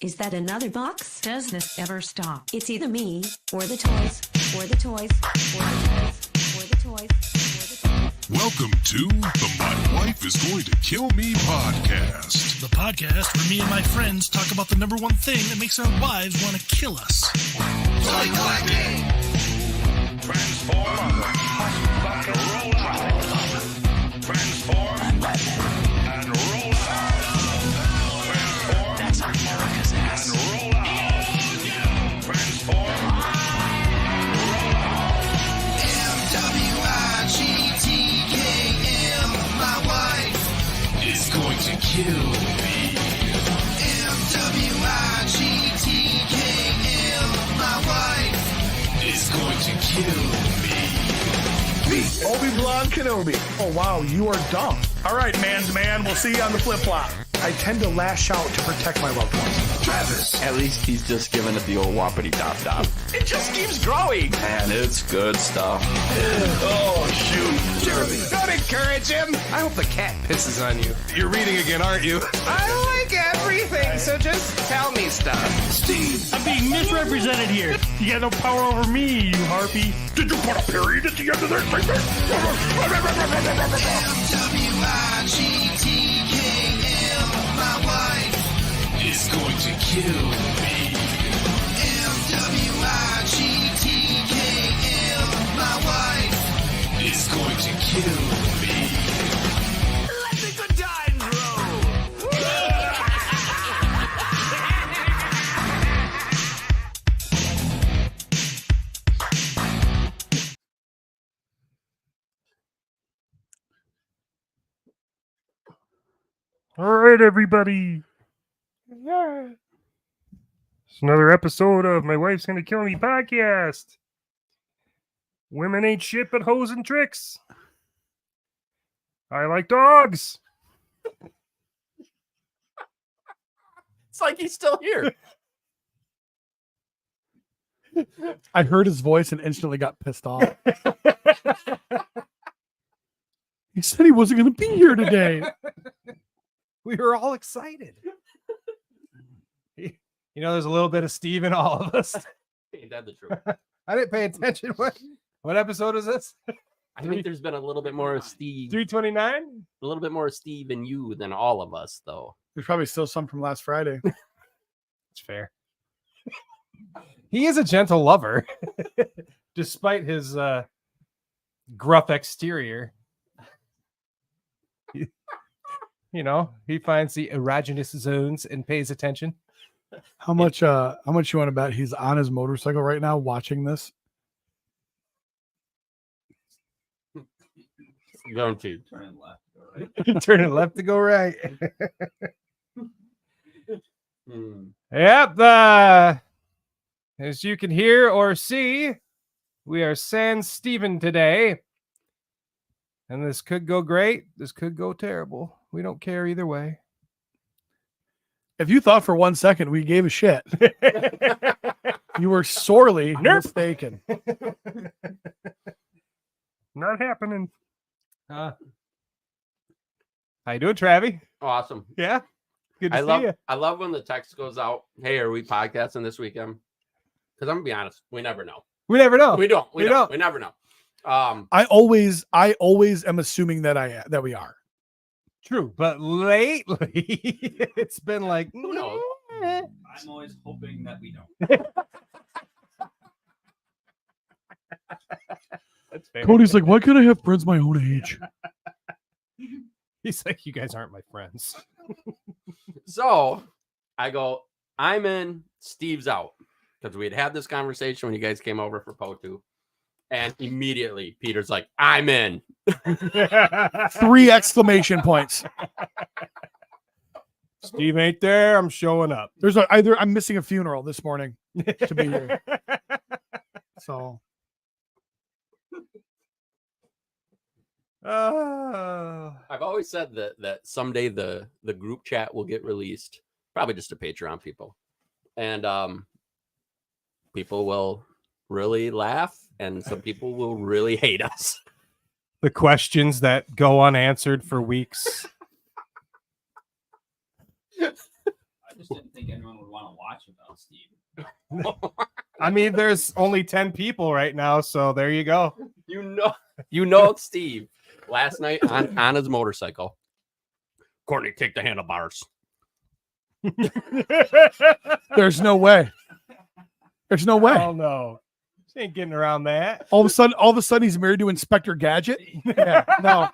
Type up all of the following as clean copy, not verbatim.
Is that another box? Does this ever stop? It's either me, or the toys, or the toys, or the toys, or the toys, or the toys. Welcome to the My Wife is Going to Kill Me podcast. The podcast where me and my friends talk about the number one thing that makes our wives want to kill us. Toy collecting! Transform, and roll out. Transform, and roll out. Transform, That's America's ass. and roll out. Transform, roll MWIGTKM, my wife Is going to kill me. MWIGTKM, my wife Is going to kill me. Obi-Wan Kenobi. Oh, wow, you are dumb. All right, man's man, we'll see you on the flip-flop. I tend to lash out to protect my loved ones. Travis. At least he's just giving it the old whoppity top. It just keeps growing. Man, it's good stuff. Oh, shoot. Jeremy. Don't encourage him. I hope the cat pisses on you. You're reading again, aren't you? I like everything, so just tell me stuff. Steve. I'm being misrepresented here. You got no power over me, you harpy. Did you put a period at the end of that statement? MWIGTKM, my wife Is going to kill me. MWIGTKM, my wife Is going to kill me. Let the good times roll. All right, everybody. Yeah. It's another episode of My Wife's Gonna Kill Me podcast. Women ain't shit but hoes and tricks. I like dogs. It's like he's still here. I heard his voice and instantly got pissed off. He said he wasn't going to be here today. We were all excited. You know, there's a little bit of Steve in all of us. Ain't that the truth? I didn't pay attention. What episode is this? I think there's been a little bit more of Steve, 329? a little bit more of Steve and you than all of us, though. There's probably still some from last Friday. It's fair. He is a gentle lover, despite his gruff exterior. You know, he finds the erogenous zones and pays attention. How much you want to bet he's on his motorcycle right now watching this? Going to. Turning left to go right. Hmm. Yep. As you can hear or see, we are San Steven today. And this could go great. This could go terrible. We don't care either way. If you thought for 1 second we gave a shit, you were sorely mistaken. Not happening. How you doing, Travi? Awesome. Yeah. Good to I see love you. I love when the text goes out, hey, are we podcasting this weekend? Because I'm gonna be honest, we never know. We never know. We don't. We We don't. don't. We never know. I always am assuming that we are. True, but lately it's been like, Who knows? I'm always hoping that we don't. That's fair. Cody's like, why can't I have friends my own age? He's like, you guys aren't my friends. So I go, I'm in, Steve's out. Because we had this conversation when you guys came over for POTU. And immediately Peter's like, I'm in. 3 exclamation points. Steve ain't there. I'm showing up. There's either I'm missing a funeral this morning to be here. So I've always said that someday the group chat will get released, probably just to Patreon people, and people will really laugh, and some people will really hate us. The questions that go unanswered for weeks. I just didn't think anyone would want to watch without Steve. I mean, there's only 10 people right now, so there you go. You know Steve last night on his motorcycle. Courtney, take the handlebars. There's no way. There's no way. Oh no, she ain't getting around that. All of a sudden, he's married to Inspector Gadget. Yeah, no.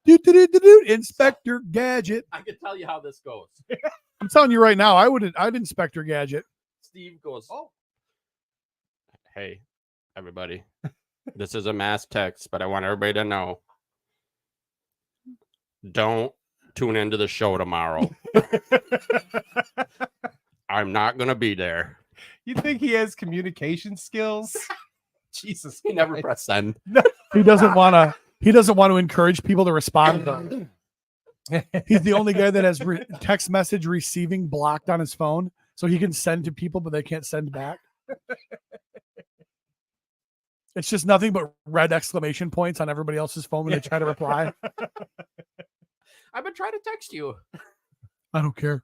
Do, Inspector Gadget. I can tell you how this goes. I'm telling you right now, I'd Inspector Gadget. Steve goes, hey, everybody, this is a mass text, but I want everybody to know, don't tune into the show tomorrow. I'm not going to be there. You think he has communication skills? Jesus, He never pressed send. He doesn't want to encourage people to respond. Though. He's the only guy that has text message receiving blocked on his phone, so he can send to people, but they can't send back. It's just nothing but red exclamation points on everybody else's phone when they try to reply. I've been trying to text you. I don't care.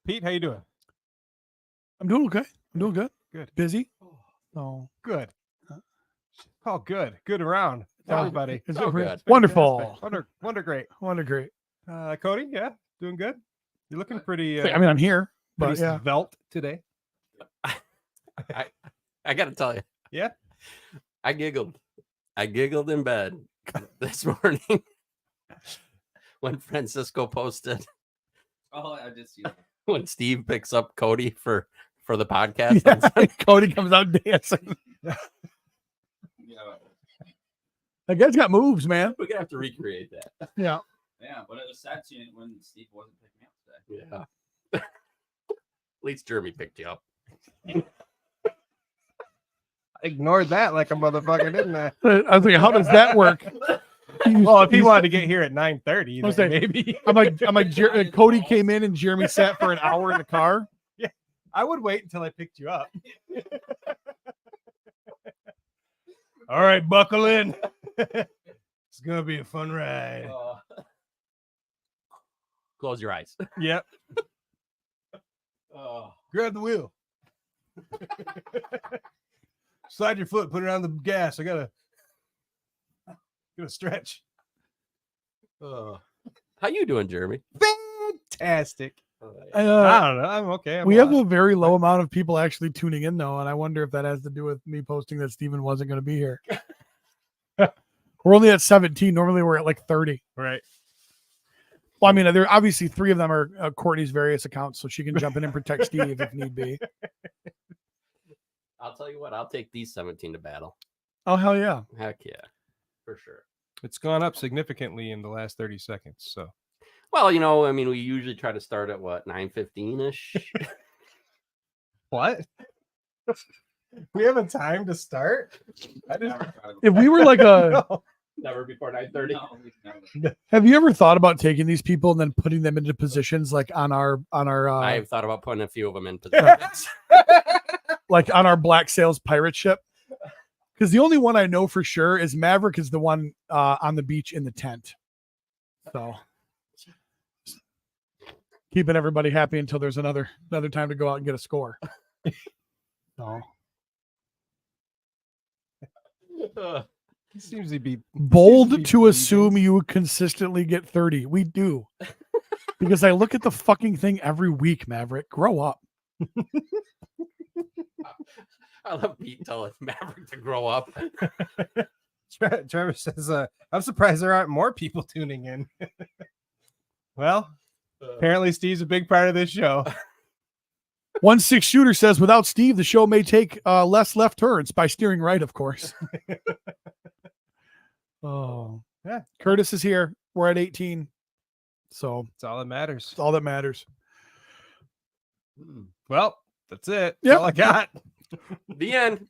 Pete, how you doing? I'm doing okay. I'm doing good. Good. Busy. Oh, Good. Oh, good. Good around. Everybody. It's Oh, good. Wonderful. Wonder great. Wonder great. Cody, yeah, doing good. You're looking pretty. I mean, I'm here, but pretty yeah. svelte today. I got to tell you. Yeah. I giggled in bed this morning when Francisco posted Oh, I did see that. when Steve picks up Cody for the podcast. Yeah, Cody comes out dancing. Yeah. That guy's got moves, man. We're gonna have to recreate that. Yeah. Yeah, but it was sad seeing it when Steve wasn't picking me up today. Yeah. At least Jeremy picked you up. Ignored that like a motherfucker, didn't I? I was like, how does that work? Well, if he wanted to get here at 9:30, I was then saying, maybe. I'm like, Cody came in and Jeremy sat for an hour in the car. Yeah, I would wait until I picked you up. All right, buckle in. It's gonna be a fun ride. Close your eyes. Yep. Grab the wheel. Slide your foot, put it on the gas. I gotta stretch. How you doing, Jeremy? Fantastic. I don't know. I'm okay. We have a very low amount of people actually tuning in, though, and I wonder if that has to do with me posting that Steven wasn't going to be here. We're only at 17. Normally, we're at like 30. Right. Well, I mean, there obviously 3 of them are Courtney's various accounts, so she can jump in and protect Steve if need be. I'll tell you what, I'll take these 17 to battle. Oh, hell yeah. Heck yeah. For sure. It's gone up significantly in the last 30 seconds. So, Well, you know, I mean, we usually try to start at what, 9:15-ish? what? We have a time to start? If we were like a, Never before 9:30. No, we've never. have you ever thought about taking these people and then putting them into positions like on our I've thought about putting a few of them in positions. like on our Black Sails pirate ship? Because the only one I know for sure is Maverick is the one on the beach in the tent. So keeping everybody happy until there's another time to go out and get a score. So He seems to be bold to assume you consistently get 30. We do. Because I look at the fucking thing every week, Maverick. Grow up. I love Pete telling Maverick to grow up. Trevor says, I'm surprised there aren't more people tuning in. Well, apparently Steve's a big part of this show. 1-6 Shooter says, without Steve, the show may take less left turns by steering right, of course. Oh, yeah. Curtis is here. We're at 18. So That's all that matters. it's all that matters. Well, that's it. That's Yep. all I got. The end.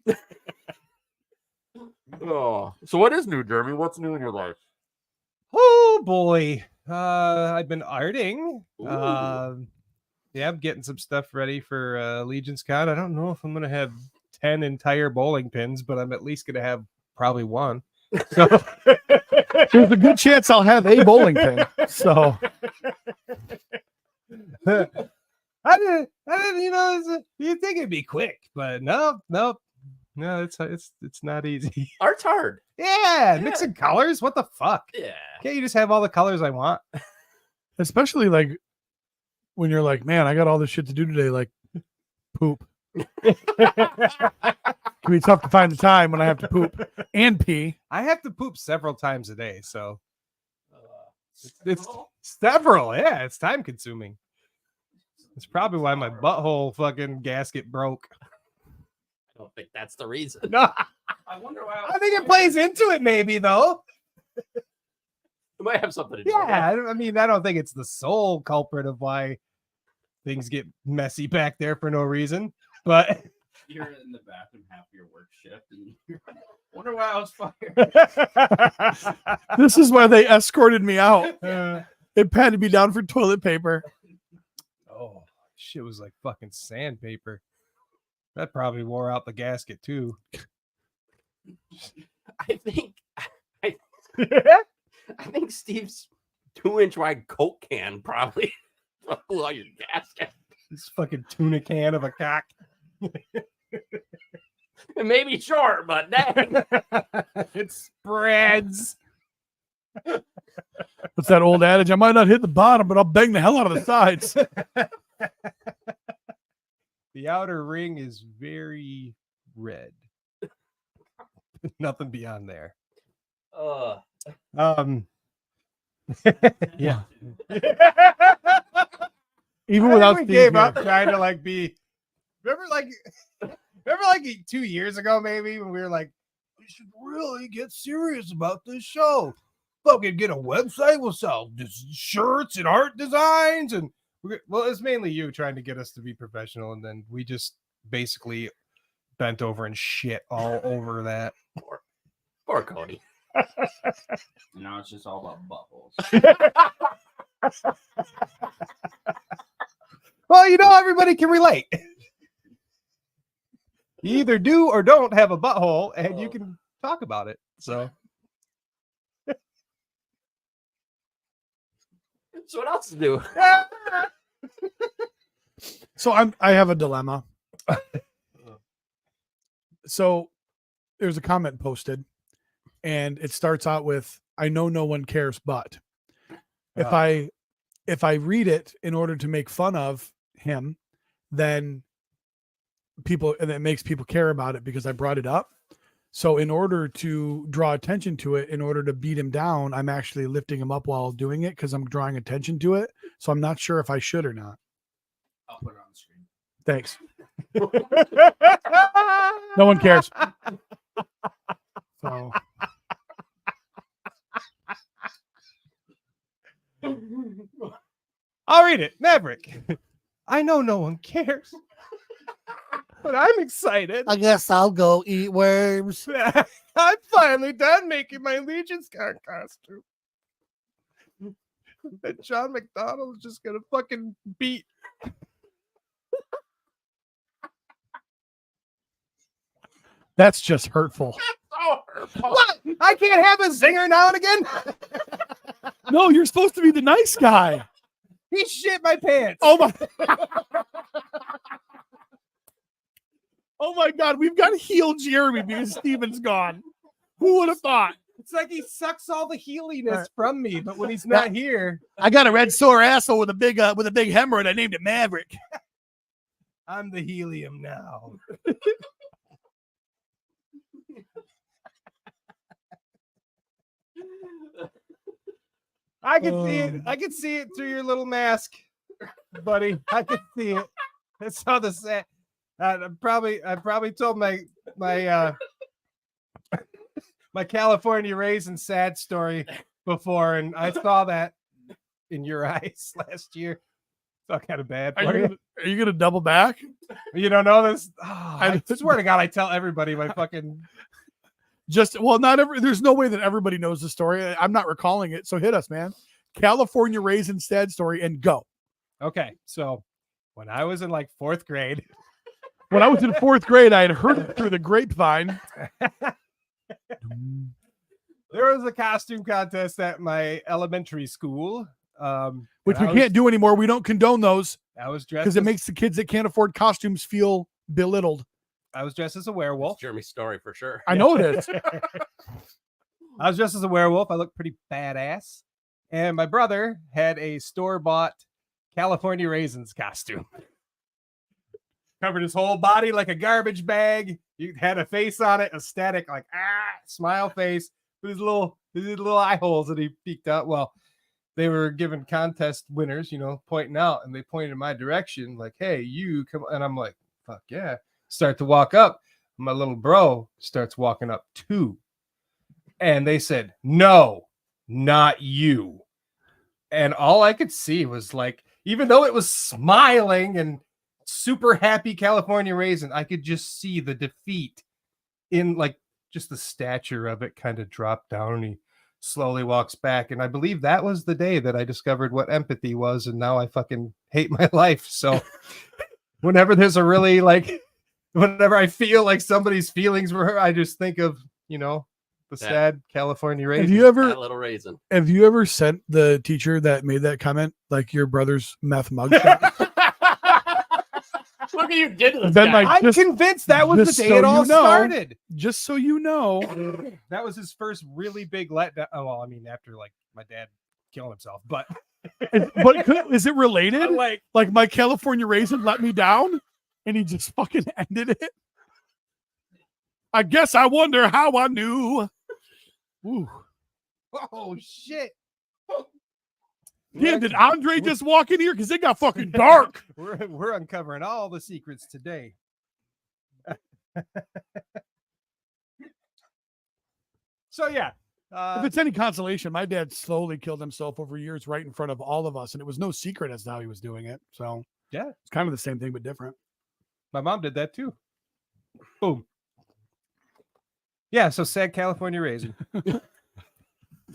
Oh, so what is new, Jeremy? What's new in your life? Oh boy. I've been arting. Ooh. Yeah, I'm getting some stuff ready for Legion's Con. I don't know if I'm gonna have 10 entire bowling pins, but I'm at least gonna have probably one. So There's a good chance I'll have a bowling pin. So I didn't, you'd think it'd be quick, but nope. No, it's not easy. Art's hard. Yeah, mixing colors. What the fuck? Yeah. Can't you just have all the colors I want? especially like when you're like, man, I got all this shit to do today, like poop. It can be tough to find the time when I have to poop and pee. I have to poop several times a day, so it's several. Yeah, it's time consuming. It's probably why my butthole fucking gasket broke. I don't think that's the reason. No, I wonder why. I think it plays into it, maybe though. It might have something to do with it. Yeah, I mean, I don't think it's the sole culprit of why things get messy back there for no reason. But You're in the bathroom half your work shift, and you're like, wonder why I was fired. This is why they escorted me out. They patted me down for toilet paper. oh, shit was like fucking sandpaper. That probably wore out the gasket too. I think Steve's 2-inch wide Coke can probably blew out your gasket. This fucking tuna can of a cock. It may be short, but dang. It spreads. What's that old adage? I might not hit the bottom, but I'll bang the hell out of the sides. The outer ring is very red. Nothing beyond there. Yeah. Even I without think Steve we gave here. up trying to like be. Remember like 2 years ago, maybe when we were like, we should really get serious about this show. Fucking get a website. We'll sell shirts and art designs, and well, it's mainly you trying to get us to be professional, and then we just basically bent over and shit all over that. Poor Cody. Now it's just all about buttholes. Well, you know, everybody can relate. You either do or don't have a butthole, and you can talk about it. So, So what else to do? So I have a dilemma. So there's a comment posted, and it starts out with, "I know no one cares, but." If I read it in order to make fun of him, then it makes people care about it because I brought it up. So in order to draw attention to it, in order to beat him down, I'm actually lifting him up while doing it because I'm drawing attention to it. So I'm not sure if I should or not. I'll put it on the screen. Thanks. No one cares. So I'll read it. Maverick. I know no one cares, but I'm excited. I guess I'll go eat worms. I'm finally done making my Legion's costume. And John McDonald's just gonna fucking beat. That's just hurtful. What? I can't have a zinger now and again. No, you're supposed to be the nice guy. He shit my pants. Oh my. Oh my God, we've got to heal Jeremy because Steven's gone. Who would have thought? It's like he sucks all the healiness from me, but when he's not here, I got a red sore asshole with a big hemorrhoid. I named it Maverick. I'm the helium now. I can see it. I can see it through your little mask, buddy. I can see it. That's how the sad. I probably told my my California raisin sad story before, and I saw that in your eyes last year. Felt kind of bad for you. Are you gonna double back? You don't know this? Oh, I swear to God, I tell everybody my fucking. There's no way that everybody knows the story. I'm not recalling it. So hit us, man. California raisin sad story and go. Okay. So when I was in like 4th grade, when I was in 4th grade, I had heard it through the grapevine. There was a costume contest at my elementary school. Which and we can't do anymore. We don't condone those I was dressed because it as- makes the kids that can't afford costumes feel belittled. I was dressed as a It's werewolf. Jeremy's story for sure. I know it is. I was dressed as a werewolf. I looked pretty badass. And my brother had a store-bought California Raisins costume. Covered his whole body like a garbage bag. He had a face on it, a static, like, smile face with his little eye holes that he peeked out. Well, they were giving contest winners, pointing out, and they pointed in my direction, like, hey, you come. And I'm like, fuck yeah. Start to walk up. My little bro starts walking up too. And they said, no, not you. And all I could see was like, even though it was smiling and super happy California Raisin, I could just see the defeat in like just the stature of it kind of drop down. And he slowly walks back. And I believe that was the day that I discovered what empathy was. And now I fucking hate my life. So whenever there's a really like, whenever I feel like somebody's feelings were hurt, I just think of, the sad California Raisin. That little raisin. Have you ever sent the teacher that made that comment like your brother's meth mugshot? Look what you did to this Then, guy. like, I'm convinced that was the just day so it all you know. started. Just so you know, That was his first really big letdown. Oh, well, I mean, after like my dad killing himself, but is it related? Like my California Raisin let me down, and he just fucking ended it. I guess I wonder how I knew. Ooh. oh shit. Yeah, did Andre just walk in here? Because it got fucking dark. We're uncovering all the secrets today. So yeah, If it's any consolation, my dad slowly killed himself over years right in front of all of us, and it was no secret as to how he was doing it. So yeah, it's kind of the same thing but different. my mom did that too. Boom. Yeah, so sad California Raisin.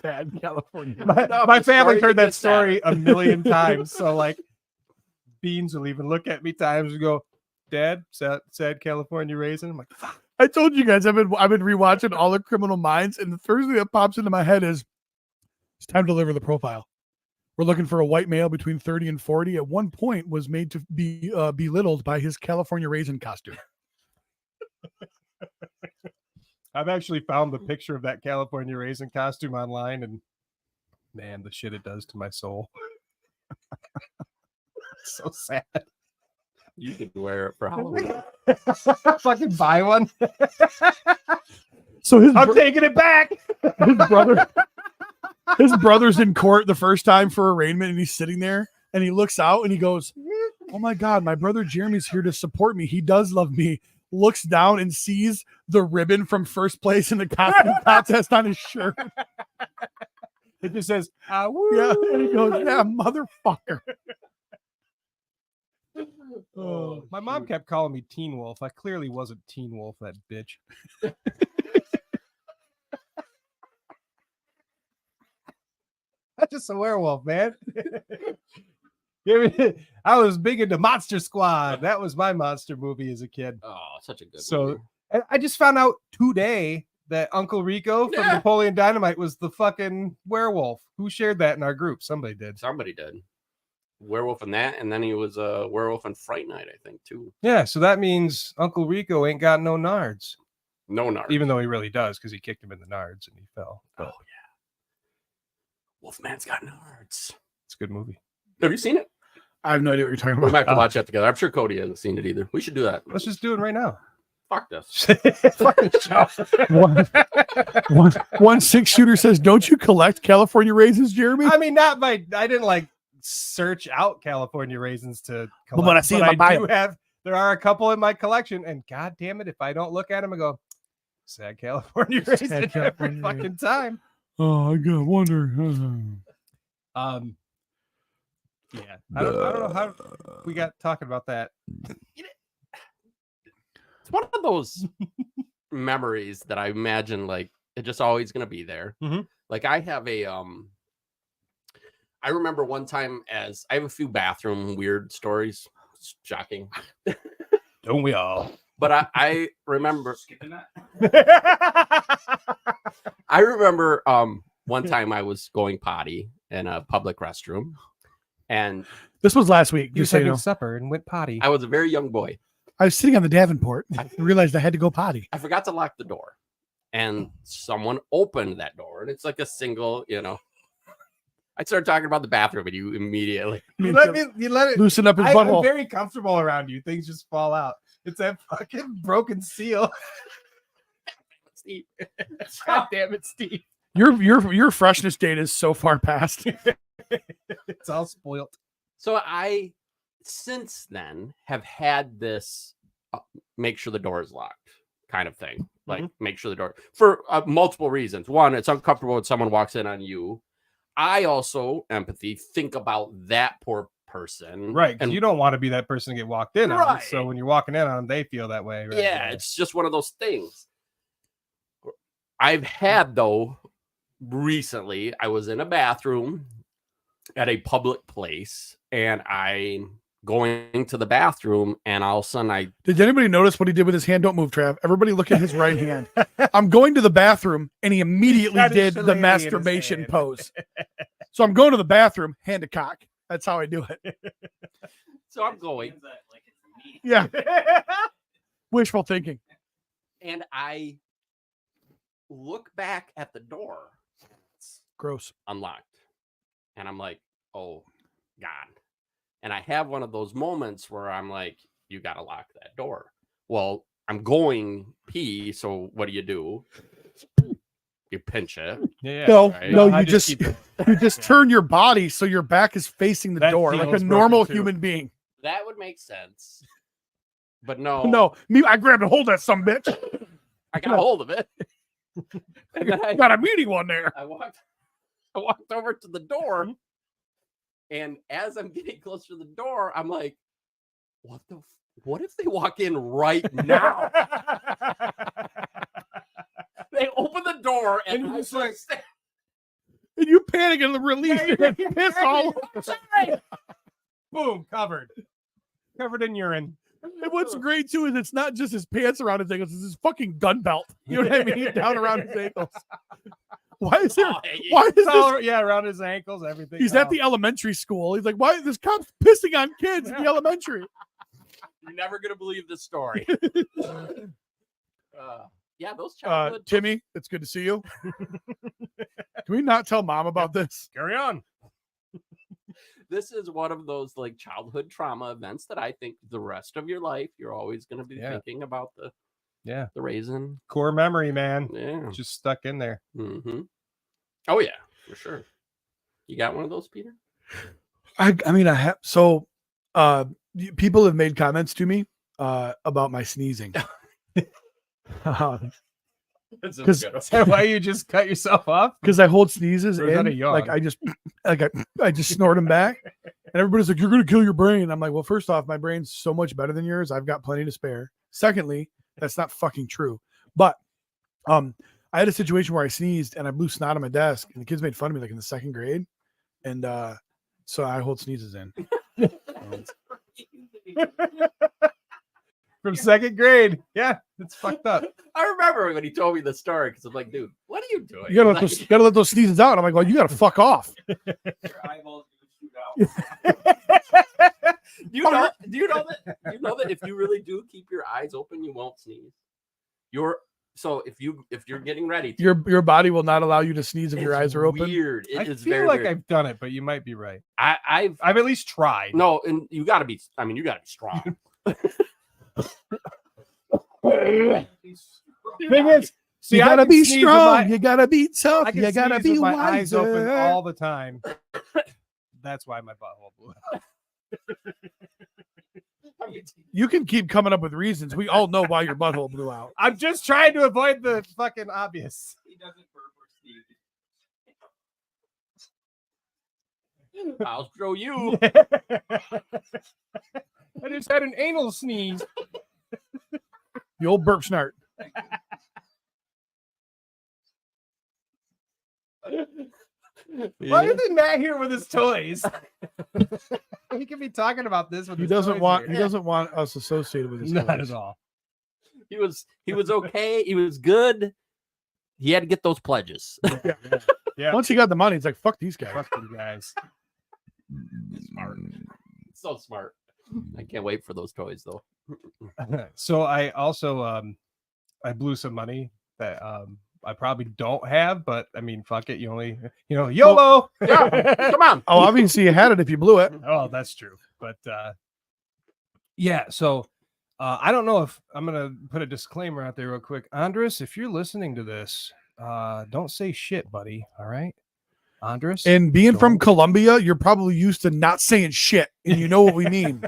Bad California. My family story heard that gets sadder. story a million times. So like Beans will even look at me times and go, Dad, sad California Raisin. I'm like, fuck. I told you guys I've been rewatching all the Criminal Minds, and the first thing that pops into my head is it's time to deliver the profile. We're looking for a white male between 30 and 40. At one point, was made to be belittled by his California Raisin costume. I've actually found the picture of that California Raisin costume online, and man, the shit it does to my soul. So sad. You could wear it for Halloween. Fucking buy one. So I'm taking it back. His brother's in court the first time for arraignment, and he's sitting there, and he looks out, and he goes, "Oh my God, my brother Jeremy's here to support me. He does love me." Looks down and sees the ribbon from first place in the costume contest on his shirt. It just says, Yeah, and he goes, "Yeah, motherfucker." Oh, my mom kept calling me Teen Wolf. I clearly wasn't Teen Wolf, that bitch. I'm just a werewolf, man. I was big into Monster Squad. That was my monster movie as a kid. Oh, such a good So movie. and I just found out today that Uncle Rico from Napoleon Dynamite was the fucking werewolf. Who shared that in our group? Somebody did. Somebody did. Werewolf in that, and then he was a werewolf in Fright Night, I think, too. Yeah, so that means Uncle Rico ain't got no nards. No nards. Even though he really does, because he kicked him in the nards and he fell. But Oh, yeah. Wolfman's got nards. it's a good movie. Have you seen it? I have no idea what you're talking We about. might have to watch that together. I'm sure Cody hasn't seen it either. We should do that. Let's just do it right now. Fuck this. Fucking show. One 6-shooter says, "Don't you collect California Raisins, Jeremy?" I mean, I didn't like search out California Raisins to collect, when I see them, I buy do have. There are a couple in my collection, and god damn it, if I don't look at them and go, sad California Raisin every California fucking time. Oh, I got wonder. Yeah, I don't know how we got talking about that. It's one of those memories that I imagine like it's just always gonna be there. Mhm. Like I have a I remember one time I have a few bathroom weird stories. It's shocking. Don't we all? But I remember Skipping that. I remember one time I was going potty in a public restroom, and This was last week. You Just so you taking know. supper and went potty. I was a very young boy. I was sitting on the Davenport and realized I had to go potty. I forgot to lock the door, and someone opened that door, and it's like a single, I started talking about the bathroom, and you immediately. You let it Loosen up his I'm butthole. very comfortable around you. Things just fall out. It's that fucking broken seal. Steve. God damn it, Steve. Your freshness date is so far past. It's all spoiled. So I, since then, have had this make sure the door is locked kind of thing. Like make sure the door for multiple reasons. One, it's uncomfortable when someone walks in on you. I also empathy think about that poor person, Right. And You don't want to be that person to get walked in on. Right. So when you're walking in on them, they feel that way. Right? yeah, it's just one of those things. I've had though recently. I was in a bathroom at a public place, and I'm going to the bathroom, and all of a sudden Did anybody notice what he did with his hand? Don't move, Trav. Everybody look at his right hand. I'm going to the bathroom, and he immediately got his did the shillelagh in his masturbation hand. pose. So I'm going to the bathroom, hand to cock. That's how I do it. So I'm going, Like it's me. Yeah. Wishful thinking. and I look back at the door. It's Gross. unlocked. And I'm like, oh, God. And I have one of those moments where I'm like, you got to lock that door. Well, I'm going pee. So what do? You pinch it. Yeah. No, right. no, I you just keep it. you just turn your body so your back is facing the That door like a feels normal broken, too. human being. That would make sense. But no, No, me, I grabbed a hold of that some bitch. I got a hold of it. And then I Got a meaty one there. I walked over to the door, and as I'm getting close to the door, I'm like, what if they walk in right now? They open the door, and And I he's start like- sta- And you panic and release it and piss all over. Boom, covered in urine. And what's great too is it's not just his pants around his ankles, it's his fucking gun belt. You know what I mean? Down around his ankles. Why is there? Oh, hey, Why is It's all, this? yeah, around his ankles, everything. He's at the elementary school. He's like, why is this cop's pissing on kids in the elementary? You're never gonna believe this story. Yeah, those childhood. Timmy, it's good to see you. Can we not tell mom about this? Carry on. This is one of those like childhood trauma events that I think the rest of your life you're always gonna be Yeah. thinking about the raisin. Core memory, man. Yeah. Just stuck in there. Mm-hmm. Oh yeah, for sure. You got one of those, Peter? I mean, I have. So, people have made comments to me about my sneezing. Because Is that why you just cut yourself off? I hold sneezes Or is that in, a yawn? like I just snort them back, and everybody's like, "You're gonna kill your brain." I'm like, "Well, first off, my brain's so much better than yours. I've got plenty to spare. Secondly, that's not fucking true." But I had a situation where I sneezed and I blew snot on my desk, and the kids made fun of me like in the second grade, and so I hold sneezes in. From second grade. Yeah, it's fucked up. I remember when he told me the story because I'm like, dude, what are you doing? You gotta Like, let those sneezes out. I'm like, well, you gotta fuck off. Your eyeballs gonna shoot out. do you know that if you really do keep your eyes open, you won't sneeze. So if you're getting ready to, Your body will not allow you to sneeze if your it's eyes are open. Weird. It I is feel very like weird. I've done it, but you might be right. I've I've at least tried. no, and you gotta be strong. Thing is, see, You I gotta can be sneeze with strong. my- You gotta be tough. I can You gotta sneeze be with my eyes open wiser. all the time. That's why my butthole blew out. You can keep coming up with reasons. We all know why your butthole blew out. I'm just trying to avoid the fucking obvious. He doesn't burp or sneeze. I'll show you. I just had an anal sneeze. The old burp snart. Why isn't Matt here with his toys? He could be talking about this with He his doesn't toys want. here. He doesn't want us associated with his. Not toys. at all. He was okay. He was good. He had to get those pledges. Yeah. Once he got the money, it's like, fuck these guys. Fuck you guys. Smart. So smart. I can't wait for those toys though. So I also I blew some money that I probably don't have, but I mean, fuck it. You only, YOLO. Yeah, come on. Oh, obviously you had it if you blew it. Oh, that's true. But yeah, so I don't know if I'm gonna put a disclaimer out there real quick. Andres, if you're listening to this, don't say shit, buddy. All right, Andres. And being from don't- Colombia, you're probably used to not saying shit, and you know what we mean.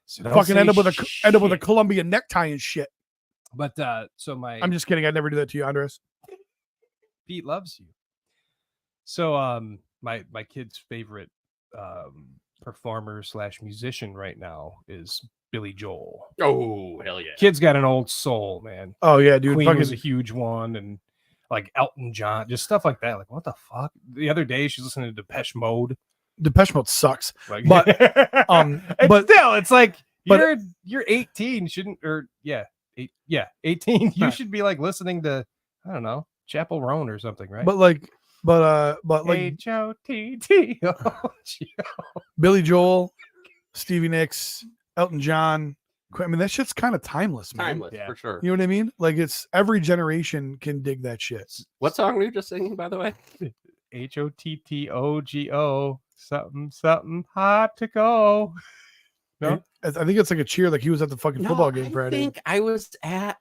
So don't Fucking say end up with a shit. Columbia necktie and shit. But so I'm just kidding. I'd never do that to you, Andres. Pete loves you. So my kid's favorite performer / musician right now is Billy Joel. Oh, hell yeah. Kid's got an old soul, man. Oh yeah, dude. Queen Fucking, was a huge one, and like Elton John, just stuff like that. Like, what the fuck? The other day she's listening to Depeche Mode. Depeche Mode sucks. Like, But, and but- still, it's like but- you're 18, shouldn't 18. You Right. should be like listening to, I don't know, Chapel Roan or something, right? but like HOTT. Billy Joel, Stevie Nicks, Elton John. I mean, that shit's kind of timeless, man. Timeless, Yeah. for sure. You know what I mean? Like, it's every generation can dig that shit. What song were you just singing, by the way? HOTTOGO. Something hot to go. No? I think it's like a cheer, like he was at the fucking football game I Friday. think I was at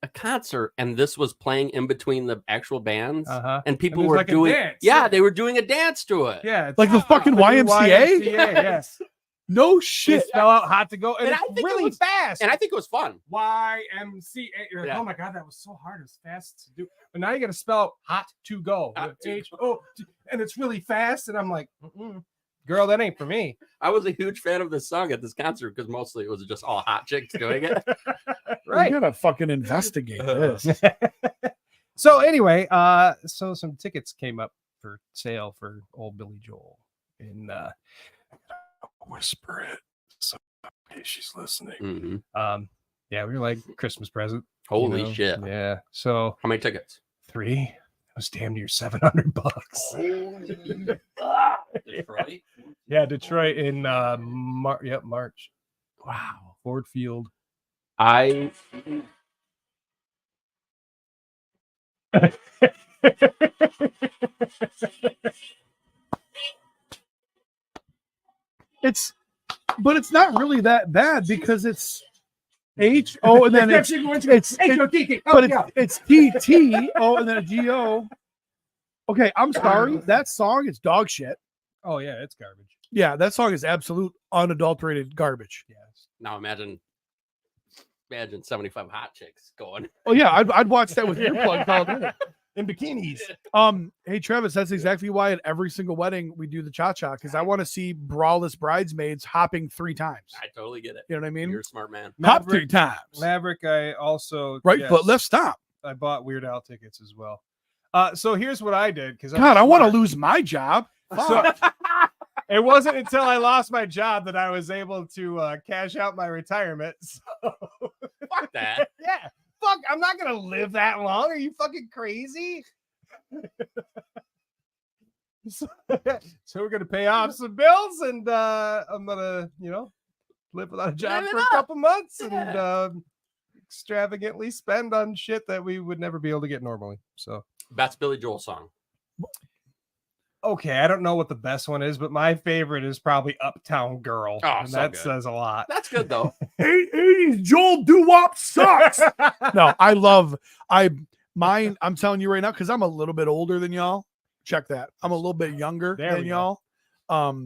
a concert and this was playing in between the actual bands, Uh-huh. and people there's were like a doing, dance, yeah, yeah. they were doing a dance to it. Yeah. Like the fucking YMCA? Yes. No Shit. shit. Spell out hot to go. And, And it's I think it really was- fast. And I think it was fun. YMCA. You're like, Yeah. oh my God, that was so hard. It's fast to do. But now you got to spell out hot to go. Hot to H-O. And it's really fast. And I'm like, girl, that ain't for me. I was a huge fan of this song at this concert because mostly it was just all hot chicks doing it. You gotta fucking investigate this. So anyway, so some tickets came up for sale for old Billy Joel. And whisper it so she's listening. Mhm. Yeah, we were like Christmas present. Holy you know? shit. Yeah. So How many tickets? 3. It was damn near $700. Detroit? Yeah, Detroit in March. Wow. Ford Field. I But it's not really that bad because it's H-O and then it's T-T-O and then a G-O. Okay, I'm sorry. That song is dog shit. Oh yeah, it's garbage. Yeah, that song is absolute unadulterated garbage. Yes. now imagine 75 hot chicks going. Oh yeah, I'd watch that with earplugs all day. In bikinis. Hey Travis, that's exactly why at every single wedding we do the cha-cha, because I want to see braless bridesmaids hopping 3 times. I totally get it. You know what I mean? You're a smart man. Hop Maverick- 3 times. Maverick, I also Right foot, left stop. I bought Weird Al tickets as well. So here's what I did because God, I want to lose my job. Fuck. It wasn't until I lost my job that I was able to cash out my retirement. So, Fuck that. yeah, fuck, I'm not gonna live that long. Are you fucking crazy? so we're gonna pay off some bills, and I'm gonna, live without a job Live it for a up. couple months, and extravagantly spend on shit that we would never be able to get normally. So. Best Billy Joel song. Okay, I don't know what the best one is, but my favorite is probably Uptown Girl. Oh, and so that good. says a lot. That's good though. 80s Joel doo-wop sucks. No, I'm telling you right now, because I'm a little bit older than y'all. Check that. I'm a little bit younger There than we go. y'all.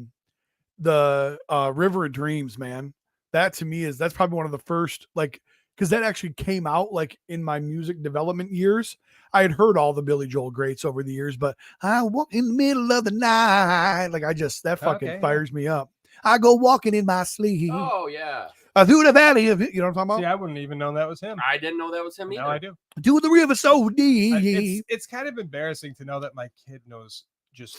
The River of Dreams, man. That to me that's probably one of the first, because that actually came out in my music development years. I had heard all the Billy Joel greats over the years, but I walk in the middle of the night. That fucking Okay, yeah. fires me up. I go walking in my sleep Oh yeah. through the valley of, you know what I'm talking See, about? I wouldn't even know that was him. I didn't know that was him either. Now I do. To the river so deep. It's kind of embarrassing to know that my kid knows just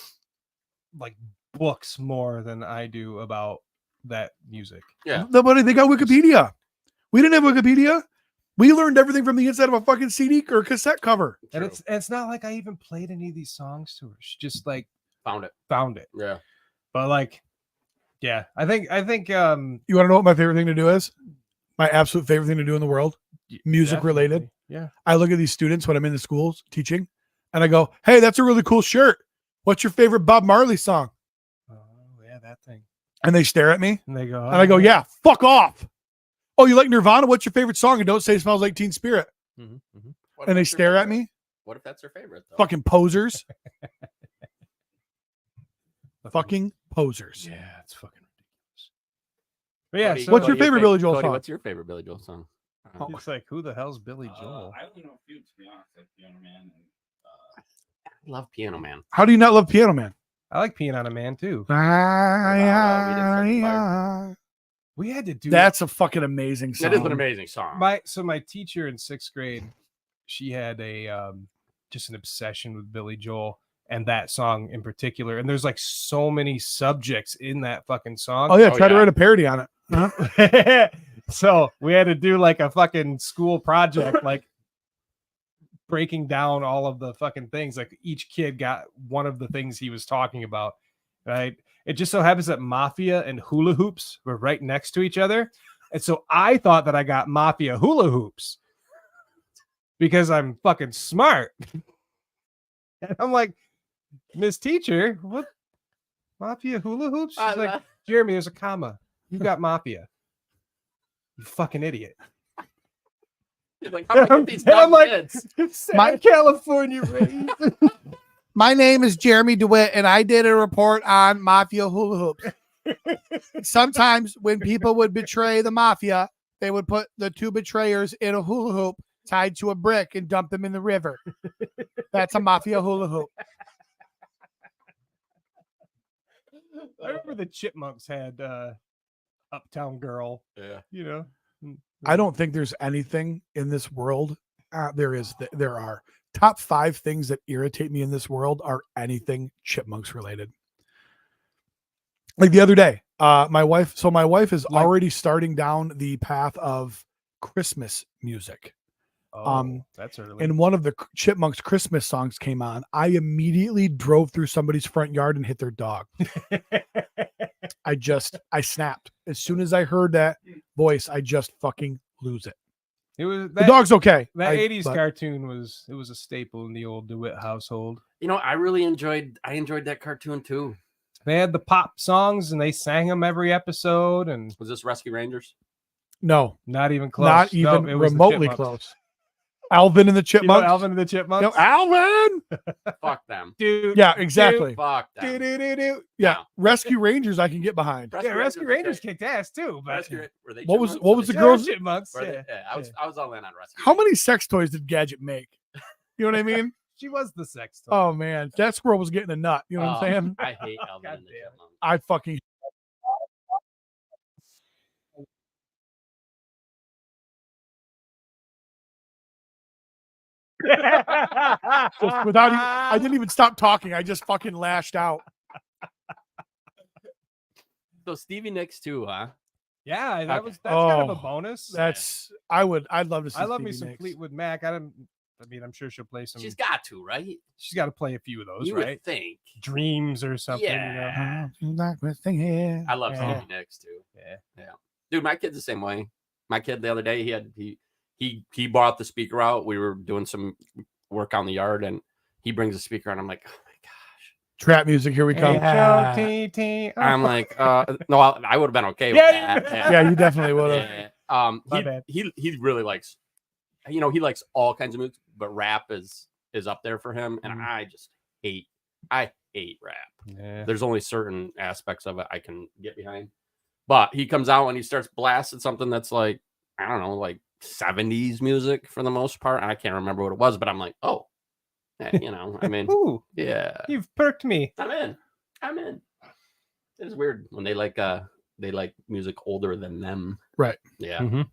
books more than I do about that music. Yeah. Nobody, they got Wikipedia. We didn't have Wikipedia. We learned everything from the inside of a fucking CD or cassette cover. And it's not like I even played any of these songs to her. She just like Found it. Yeah. But like, yeah, I think You want to know what my favorite thing to do is? My absolute favorite thing to do in the world, music related. Yeah. I look at these students when I'm in the schools teaching, and I go, "Hey, that's a really cool shirt. What's your favorite Bob Marley song?" Oh yeah, that thing. And they stare at me, And they go, and I go, "Yeah, fuck off." Oh, you like Nirvana? What's your favorite song? And don't say "Smells Like Teen Spirit." What if And they that's your stare at favorite? me. What if that's your favorite? Though? Fucking posers. Fucking posers. Yeah, it's fucking ridiculous. But yeah, Cody, so What's your favorite Billy Joel Cody, song? what's your favorite Billy Joel song? It's like, who the hell's Billy Joel? I only know a few, to be honest. Like Piano Man. And, I love Piano Man. How do you not love Piano Man? I like peeing on a man too. We had to do That's a fucking amazing song. That is an amazing song. my teacher in 6th grade, she had a just an obsession with Billy Joel and that song in particular. And there's like so many subjects in that fucking song. Oh yeah, try to write a parody on it. Huh? So we had to do like a fucking school project, like breaking down all of the fucking things. Like each kid got one of the things he was talking about, right? It just so happens that Mafia and hula hoops were right next to each other. And so I thought that I got Mafia hula hoops because I'm fucking smart. And I'm like, Miss Teacher, what? Mafia hula hoops? She's like, Jeremy, there's a comma. You got Mafia. You fucking idiot. Like, how do I get these dumb I'm like, kids? my California raised. My name is Jeremy DeWitt, and I did a report on Mafia hula hoops. Sometimes when people would betray the Mafia, they would put the two betrayers in a hula hoop tied to a brick and dump them in the river. That's a Mafia hula hoop. I remember the Chipmunks had Uptown Girl. Yeah. You know, I don't think there's anything in this world. There are top 5 things that irritate me in this world are anything Chipmunks related. Like the other day, my wife is already starting down the path of Christmas music. That's early. And one of the Chipmunks Christmas songs came on. I immediately drove through somebody's front yard and hit their dog. I snapped. As soon as I heard that voice, I just fucking lose it. It was The dog's okay. That 80s cartoon was a staple in the old DeWitt household. You know, I enjoyed that cartoon too. They had the pop songs and they sang them every episode. And was this Rescue Rangers? No, not even close. Not even it was remotely close. Alvin and the Chipmunks. You know Alvin and the Chipmunks. No, Alvin. Fuck them. Dude. Yeah, exactly. Fuck them. Yeah, Rescue Rangers I can get behind. Rescue Rangers kicked ass too. But what was the girls? Chipmunks. I was all in on Rescue. How many sex toys did Gadget make? You know what I mean? She was the sex toy. Oh man, that squirrel was getting a nut. You know what I'm saying? I hate Alvin and the Chipmunks. I fucking. Just without I didn't even stop talking. I just fucking lashed out. So Stevie Nicks too, huh? Yeah, that's kind of a bonus. I'd love to see. I love Stevie me some Nicks. Fleetwood Mac. I mean, I'm sure she'll play some. She's got to, right? She's got to play a few of those, You right? would think. Dreams or something. Yeah. You know? I love Stevie Nicks too. Yeah. Dude, my kid's the same way. My kid the other day, he bought the speaker out. We were doing some work on the yard, and he brings a speaker, and I'm like, oh my gosh, trap music. Here we come. I'm like, no, I would have been okay with that. Yeah, you definitely would have. Yeah. He really likes, he likes all kinds of music, but rap is up there for him, and I hate rap. Yeah. There's only certain aspects of it I can get behind. But he comes out and he starts blasting something that's like, I don't know, like 70s music for the most part. I can't remember what it was, but I'm like, oh, yeah, I mean, ooh, yeah, you've perked me. I'm in. It's weird when they like music older than them. Right. Yeah.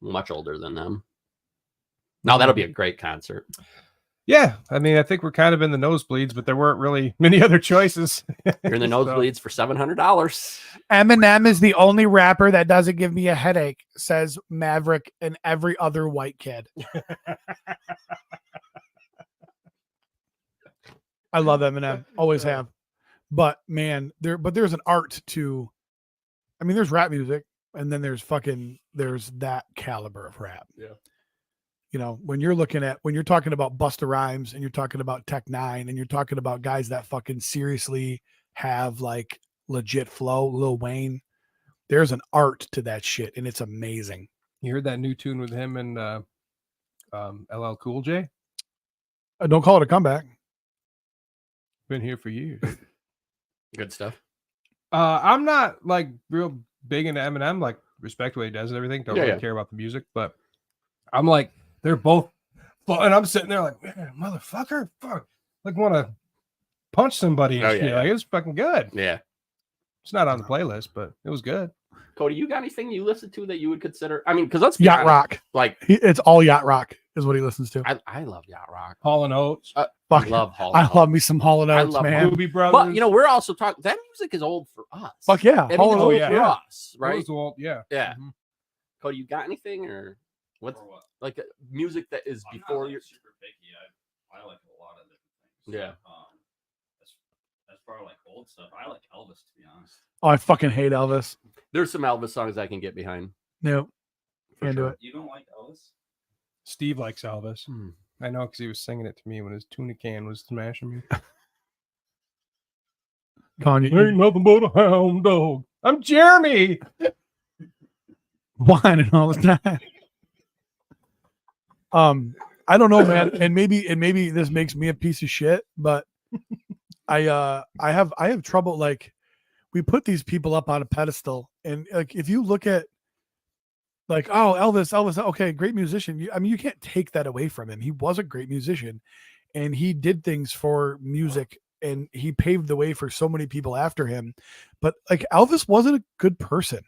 Much older than them. Now that'll be a great concert. Yeah, I mean, I think we're kind of in the nosebleeds, but there weren't really many other choices. You're in the So- nosebleeds for $700. Eminem is the only rapper that doesn't give me a headache, says Maverick and every other white kid. I love Eminem, always have. But man, there's an art to, I mean, there's rap music, and then there's that caliber of rap. Yeah. You know, when you're talking about Busta Rhymes and you're talking about Tech Nine and you're talking about guys that fucking seriously have like legit flow, Lil Wayne, there's an art to that shit, and it's amazing. You heard that new tune with him and LL Cool J? Don't call it a comeback. Been here for years. Good stuff. I'm not like real big into Eminem, like respect what he does and everything. Don't really care about the music, but I'm like, they're both, and I'm sitting there like, man, motherfucker, fuck, like want to punch somebody. And shit. Like, it was fucking good. Yeah. It's not on the playlist, but it was good. Cody, you got anything you listen to that you would consider? I mean, because let's be Yacht honest, rock. Like It's all yacht rock is what he listens to. I love yacht rock. Hall and Oates. I Fuck, love Hall. I love me some Hall and I Oates, love man. Doobie Brothers. But you know, we're also talking. That music is old for us. Fuck yeah, I mean, Hall and it's Oates. old yeah. for Yeah. us, right? Those old, yeah. Yeah. Mhm. Cody, you got anything or what? Or what? Like music that is I'm not, before like, your. super picky. I like a lot of different things. Yeah. As far as like old stuff, I like Elvis, to be honest. Oh, I fucking hate Elvis. There's some Elvis songs I can get behind. No, For can't do sure. it. You don't like Elvis? Steve likes Elvis. Hmm. I know because he was singing it to me when his tuna can was smashing me. Kanye, Ain't nothing but a hound dog. I'm Jeremy. whining all the time. I don't know, man, and maybe this makes me a piece of shit, but I have trouble. Like, we put these people up on a pedestal, and like if you look at like, oh, Elvis, okay, great musician. I mean, you can't take that away from him. He was a great musician, and he did things for music, and he paved the way for so many people after him. But like, Elvis wasn't a good person.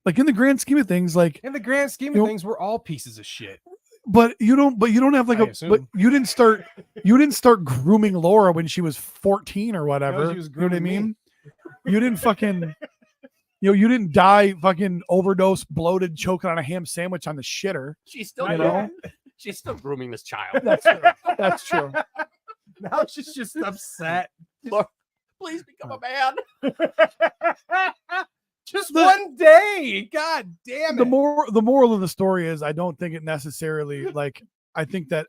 Like, in the grand scheme of things, like, In the grand scheme You of know- things, we're all pieces of shit. but you don't have like I but assume. you didn't start grooming Laura when she was 14 or whatever. she was You know what I grooming me. mean? You didn't fucking, you didn't die fucking overdose, bloated, choking on a ham sandwich on the shitter. She's still, You know? she's still grooming this child. That's true. That's true. Now she's just upset. Lord, please become a man. Just one day. God damn it. The moral of the story is, I don't think it necessarily, like, I think that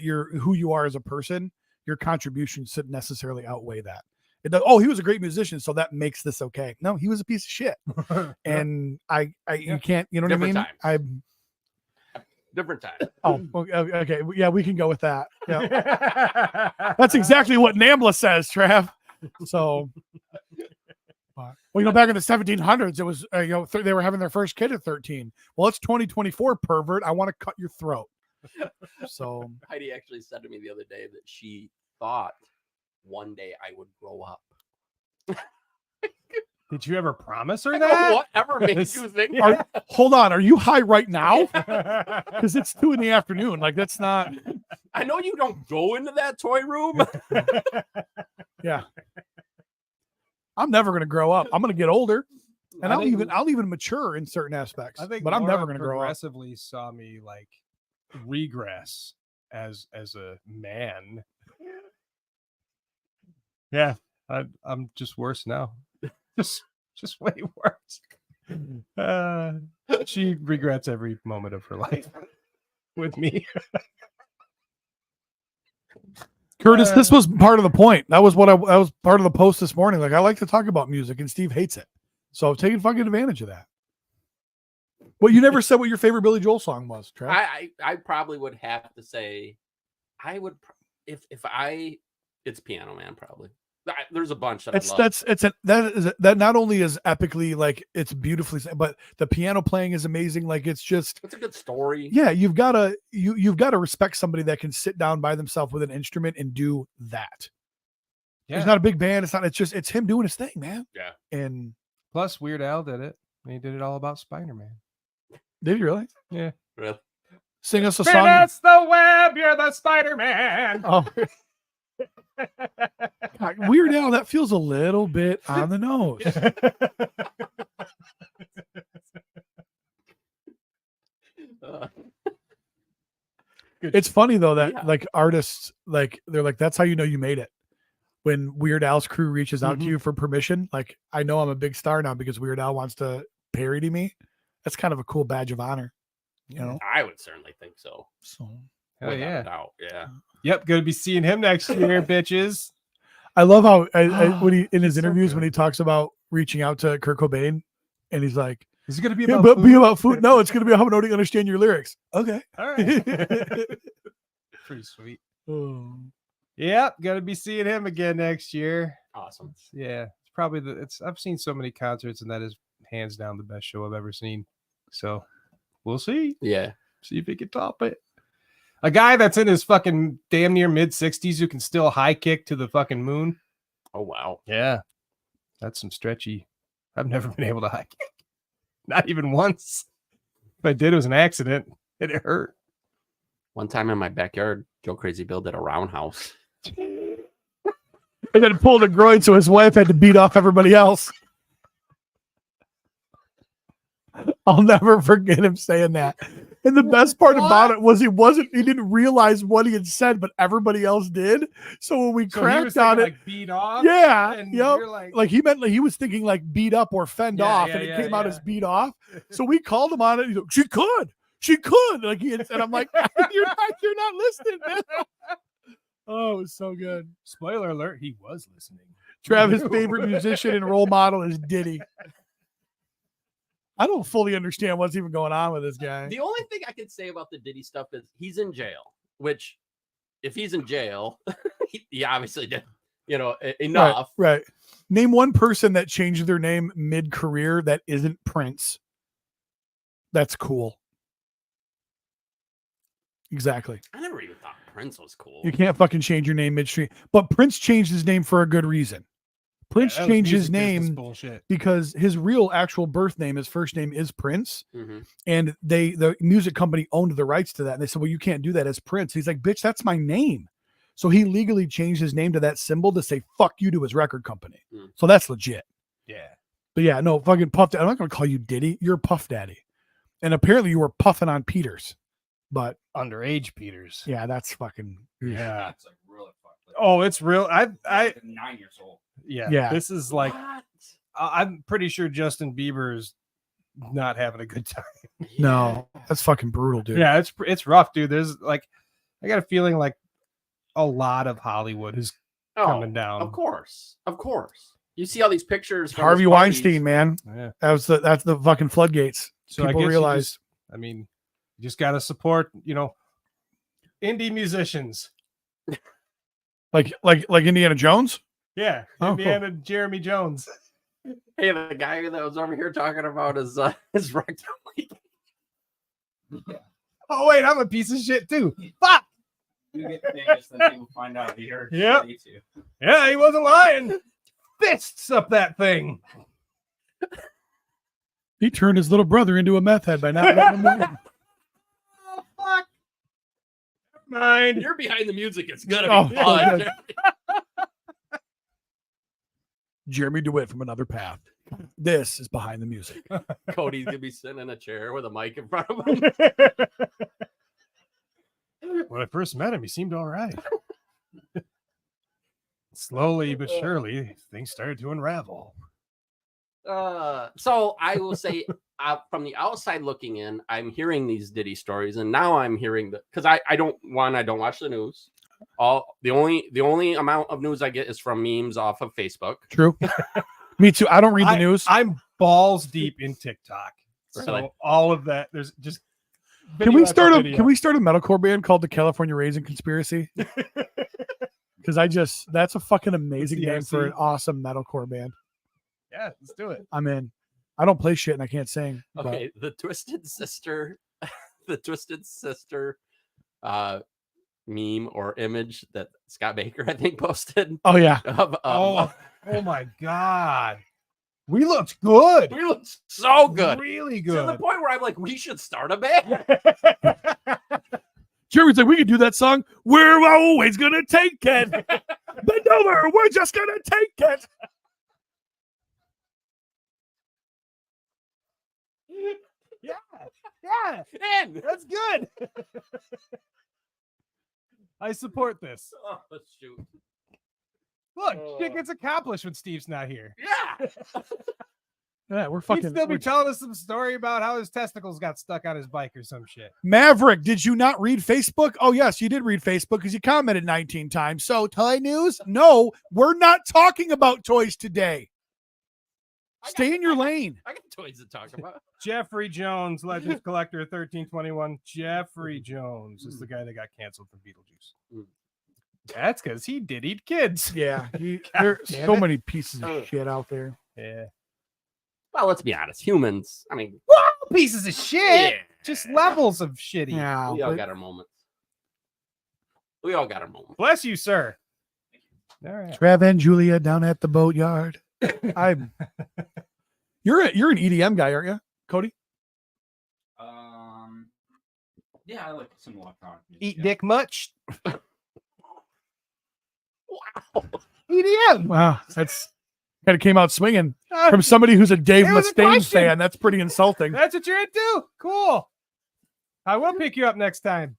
you're who you are as a person, your contribution shouldn't necessarily outweigh that. It does, oh, he was a great musician, so that makes this okay. No, he was a piece of shit. And you can't, you know what I Different mean? times. Different time. Okay. Yeah, we can go with that. Yeah. That's exactly what NAMBLA says, Trav. So, well, back in the 1700s, it was, they were having their first kid at 13. Well, it's 2024, pervert. I want to cut your throat. So, Heidi actually said to me the other day that she thought one day I would grow up. Did you ever promise her I go, that? whatever makes you think. hold on. Are you high right now? Because it's 2 PM. Like, that's not. I know you don't go into that toy room. Yeah. I'm never going to grow up. I'm going to get older, and I'll even mature in certain aspects. I think, but I'm Laura never going to grow up. progressively saw me like regress as a man. Yeah, I'm just worse now. just way worse. She regrets every moment of her life with me. Curtis, this was part of the point. That was part of the post this morning. Like, I like to talk about music, and Steve hates it. So I'm taking fucking advantage of that. Well, you never said what your favorite Billy Joel song was, Trav. I probably would have to say, I would if it's Piano Man probably. There's a bunch that I love. That not only is epically, like, it's beautifully, but the piano playing is amazing. Like, it's a good story. Yeah, you've got to respect somebody that can sit down by themselves with an instrument and do that. Yeah. It's not a big band. It's him doing his thing, man. Yeah. And plus, Weird Al did it. And he did it all about Spider-Man. Did he really? Yeah. Really? Sing us a Spin song. us the web, you're the Spider-Man. Oh. God, Weird Al, that feels a little bit on the nose. It's funny though that like artists, like they're like, that's how you know you made it. When Weird Al's crew reaches out to you for permission, like, I know I'm a big star now because Weird Al wants to parody me. That's kind of a cool badge of honor, you know? I would certainly think so. So Hell Without yeah. a doubt, yeah. Yep, gonna be seeing him next year, bitches. I love how when he in his So interviews good. when he talks about reaching out to Kurt Cobain, and he's like, Is it gonna be "Yeah, about but food? be about food." No, it's gonna be how to understand your lyrics. Okay, All right. Pretty sweet. Oh. Yep, gonna be seeing him again next year. Awesome. Yeah, it's probably I've seen so many concerts, and that is hands down the best show I've ever seen. So we'll see. Yeah. See if he can top it. A guy that's in his fucking damn near mid-60s who can still high kick to the fucking moon. Oh wow. Yeah. That's some stretchy. I've never been able to high kick. Not even once. If I did, it was an accident. And it hurt. One time in my backyard, Joe Crazy Bill did a roundhouse. And then pulled a groin, so his wife had to beat off everybody else. I'll never forget him saying that. And the best part about it was he didn't realize what he had said, but everybody else did. So when we So he was cracked on thinking, it, like, beat off. yeah, And yep. you're like, Like he meant like he was thinking like beat up or fend Yeah, off, yeah, and it yeah, came out yeah. as beat off. So we called him on it. He's like, she could. Like and I'm like, you're not listening, man. Oh, it was so good. spoiler alert, he was listening. Travis' favorite musician and role model is Diddy. I don't fully understand what's even going on with this guy. The only thing I can say about the Diddy stuff is he's in jail, which if he's in jail, he obviously did, enough. Right. Name one person that changed their name mid-career that isn't Prince. That's cool. Exactly. I never even thought Prince was cool. You can't fucking change your name midstream. But Prince changed his name for a good reason. Prince Yeah, that was changed his music business name bullshit. because his real actual birth name, his first name is Prince. Mhm. And the music company owned the rights to that. And they said, well, you can't do that as Prince. He's like, bitch, that's my name. So he legally changed his name to that symbol to say fuck you to his record company. Mm. So that's legit. Yeah. But yeah, no, fucking Puff Daddy. I'm not going to call you Diddy. You're Puff Daddy. And apparently you were puffing on Peters. But Underage Peters. yeah, that's fucking. Yeah. It's like really fucked. Oh, it's real. I 9 years old. yeah. Yeah. This is like What? I'm pretty sure Justin Bieber is not having a good time. No, that's fucking brutal, dude. Yeah, it's rough, dude. There's like I got a feeling like a lot of Hollywood is coming down. Of course. You see all these pictures. From Harvey his parties. Weinstein, man. Yeah. That's the fucking floodgates. So I People guess you realize. just- I mean, you just got to support, indie musicians. Like Indiana Jones? Yeah, Oh, Indiana Jeremy Jones. Hey, the guy that was over here talking about his rectum. Oh wait, I'm a piece of shit too. Fuck. You get famous, then people find out you're Yep. shitty too. Yeah, he wasn't lying. Fists up that thing. He turned his little brother into a meth head by not letting him in. Oh fuck. Never mind. You're behind the music. It's gonna Oh, be fun. okay. Jeremy DeWitt from Another Path. This is Behind the Music. Cody's gonna be sitting in a chair with a mic in front of him. When I first met him, he seemed all right. Slowly but surely, things started to unravel. So I will say, from the outside looking in, I'm hearing these Diddy stories, and now I'm hearing because I don't watch the news. The only amount of news I get is from memes off of Facebook. True. Me too. I don't read the news. I'm balls deep in TikTok. Really? So all of that, there's just Can we start a video. metalcore band called the California Raisin Conspiracy? Because that's a fucking amazing the name for MC? an awesome metalcore band. Yeah, let's do it. I'm in. I don't play shit and I can't sing. but- Okay, the Twisted Sister meme or image that Scott Baker I think posted. Oh yeah. Oh my god, we looked good. We look so good. Really To the good. point where I'm like, we should start a band. Jeremy's like, we could do that song. We're always gonna take it. Bend over. We're just gonna take it. Yeah, And that's good. I support this. oh shoot. Look, shit gets accomplished when Steve's not here. Yeah. Yeah, we're He'd fucking. still be we're- telling us some story about how his testicles got stuck on his bike or some shit. Maverick, did you not read Facebook? Oh, yes, you did read Facebook because you commented 19 times. So, toy news? No, we're not talking about toys today. Stay in your lane. I got toys to talk about. Jeffrey Jones, Legends Collector 1321. Jeffrey Jones is the guy that got canceled from Beetlejuice. That's because he did eat kids. Yeah, there's damn so it. many pieces of shit out there. Yeah. Well, let's be honest. Humans. I mean, Pieces of shit. Yeah. Just levels of shitty. Yeah, we all but- got our moments. We all got our moments. Bless you, sir. All right. Trav and Julia down at the boatyard. You're an EDM guy, aren't you, Cody? Yeah, I like some electronic music. Eat yeah. dick much? EDM. Wow, that's kind of came out swinging Uh, from somebody who's a Dave it was a Mustaine question. fan. That's pretty insulting. That's what you're into? Cool. I will pick you up next time.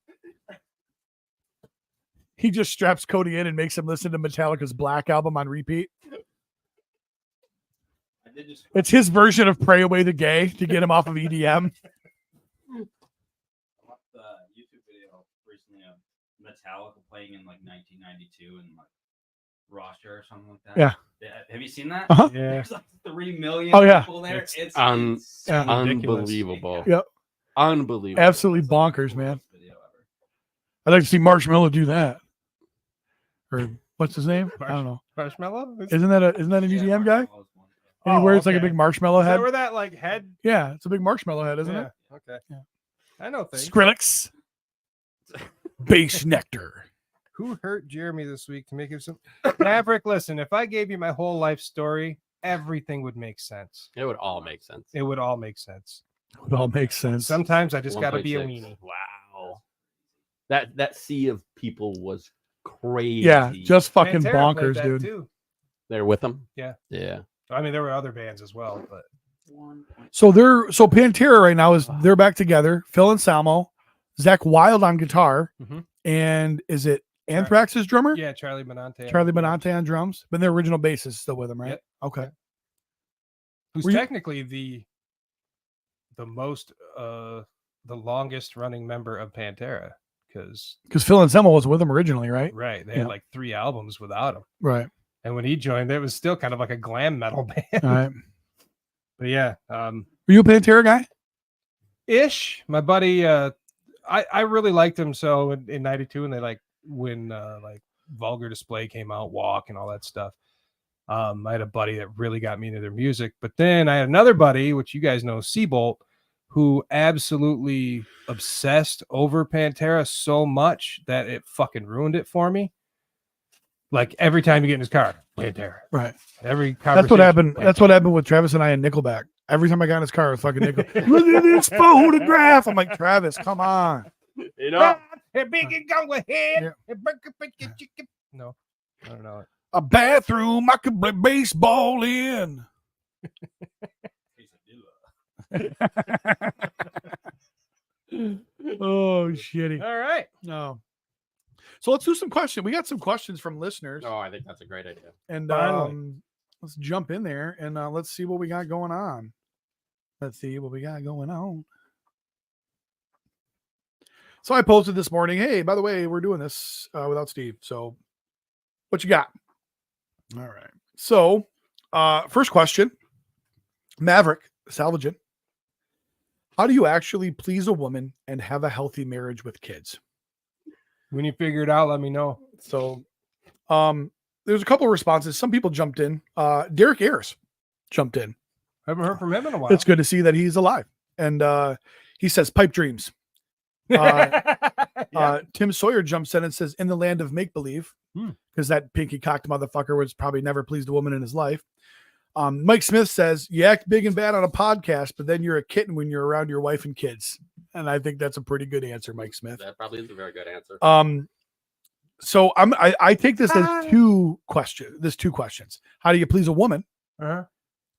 He just straps Cody in and makes him listen to Metallica's Black album on repeat. I did just It's his version of Pray Away the Gay to get him off of EDM. I watched the YouTube video recently of Metallica playing in like 1992 and like Russia or something like that. Yeah. Have you seen that? Uh-huh. Yeah. There's like 3 million Oh, yeah. people there. It's It's un- insane. Yeah. Ridiculous. Unbelievable. Yep. Unbelievable. Absolutely It's like the bonkers, man. coolest video ever. I'd like to see Marshmello do that. Or what's his name? I don't know. Marshmallow? Isn't that an Yeah, EDM guy? Marshmallow's one. And he Oh, wears like a okay. big marshmallow Is that head. where that like head? Yeah, it's a big marshmallow head, isn't Yeah. it? Okay. Yeah. I know things. Skrillex. Base nectar. Who hurt Jeremy this week to make him some Maverick? Listen, if I gave you my whole life story, everything would make sense. It would all make sense. It would all make sense. It all makes sense. Sometimes I just got to be a 1.6. weenie. Wow. That sea of people was crazy. Yeah, just fucking Pantera played bonkers, that dude. Too. They're with them. Yeah. Yeah. I mean, there were other bands as well, but So Pantera right now they're back together. Phil Anselmo, Zach Wilde on guitar, Mhm. and is it Anthrax's drummer? yeah, Charlie Benante. Charlie Benante on drums, but their original bassist is still with him, right? Yep. Okay. who's Were you- technically the most the longest running member of Pantera, because Because Phil Anselmo was with him originally, right? right, they Yeah. had like 3 albums without him, Right. and when he joined, it was still kind of like a glam metal band. All right. But yeah, Were you a Pantera guy? ish. My buddy, I really liked him. So in '92, and they like when like Vulgar Display came out, Walk, and all that stuff. I had a buddy that really got me into their music, but then I had another buddy, which you guys know, Seabolt, who absolutely obsessed over Pantera so much that it fucking ruined it for me. Like every time you get in his car, Pantera. Right. Every That's what conversation, happened. Pantera. That's what happened with Travis and I and Nickelback. Every time I got in his car, it was fucking Nickel. Look at this photograph. I'm like, Travis, come on. You know, Hey, big and go with him. Yeah. Hey, break a big chicken. No, I don't know it. A bathroom I could play baseball in. Oh, shitty. All right. No. So let's do some questions. We got some questions from listeners. oh, I think that's a great idea. And Finally. let's jump in there and let's see what we got going on. So I posted this morning, hey, by the way, we're doing this without Steve. So what you got? All right. So first question, Maverick, salvage it. How do you actually please a woman and have a healthy marriage with kids? When you figure it out, let me know. So there's a couple of responses. Some people jumped in. Derek Ayers jumped in. Haven't heard from him in a while. It's good to see that he's alive. And he says, pipe dreams. Tim Sawyer jumps in and says, in the land of make-believe, because that pinky-cocked motherfucker was probably never pleased a woman in his life. Mike Smith says, you act big and bad on a podcast, but then you're a kitten when you're around your wife and kids. And I think that's a pretty good answer, Mike Smith. That probably is a very good answer. So I take this as two questions. How do you please a woman? Uh-huh.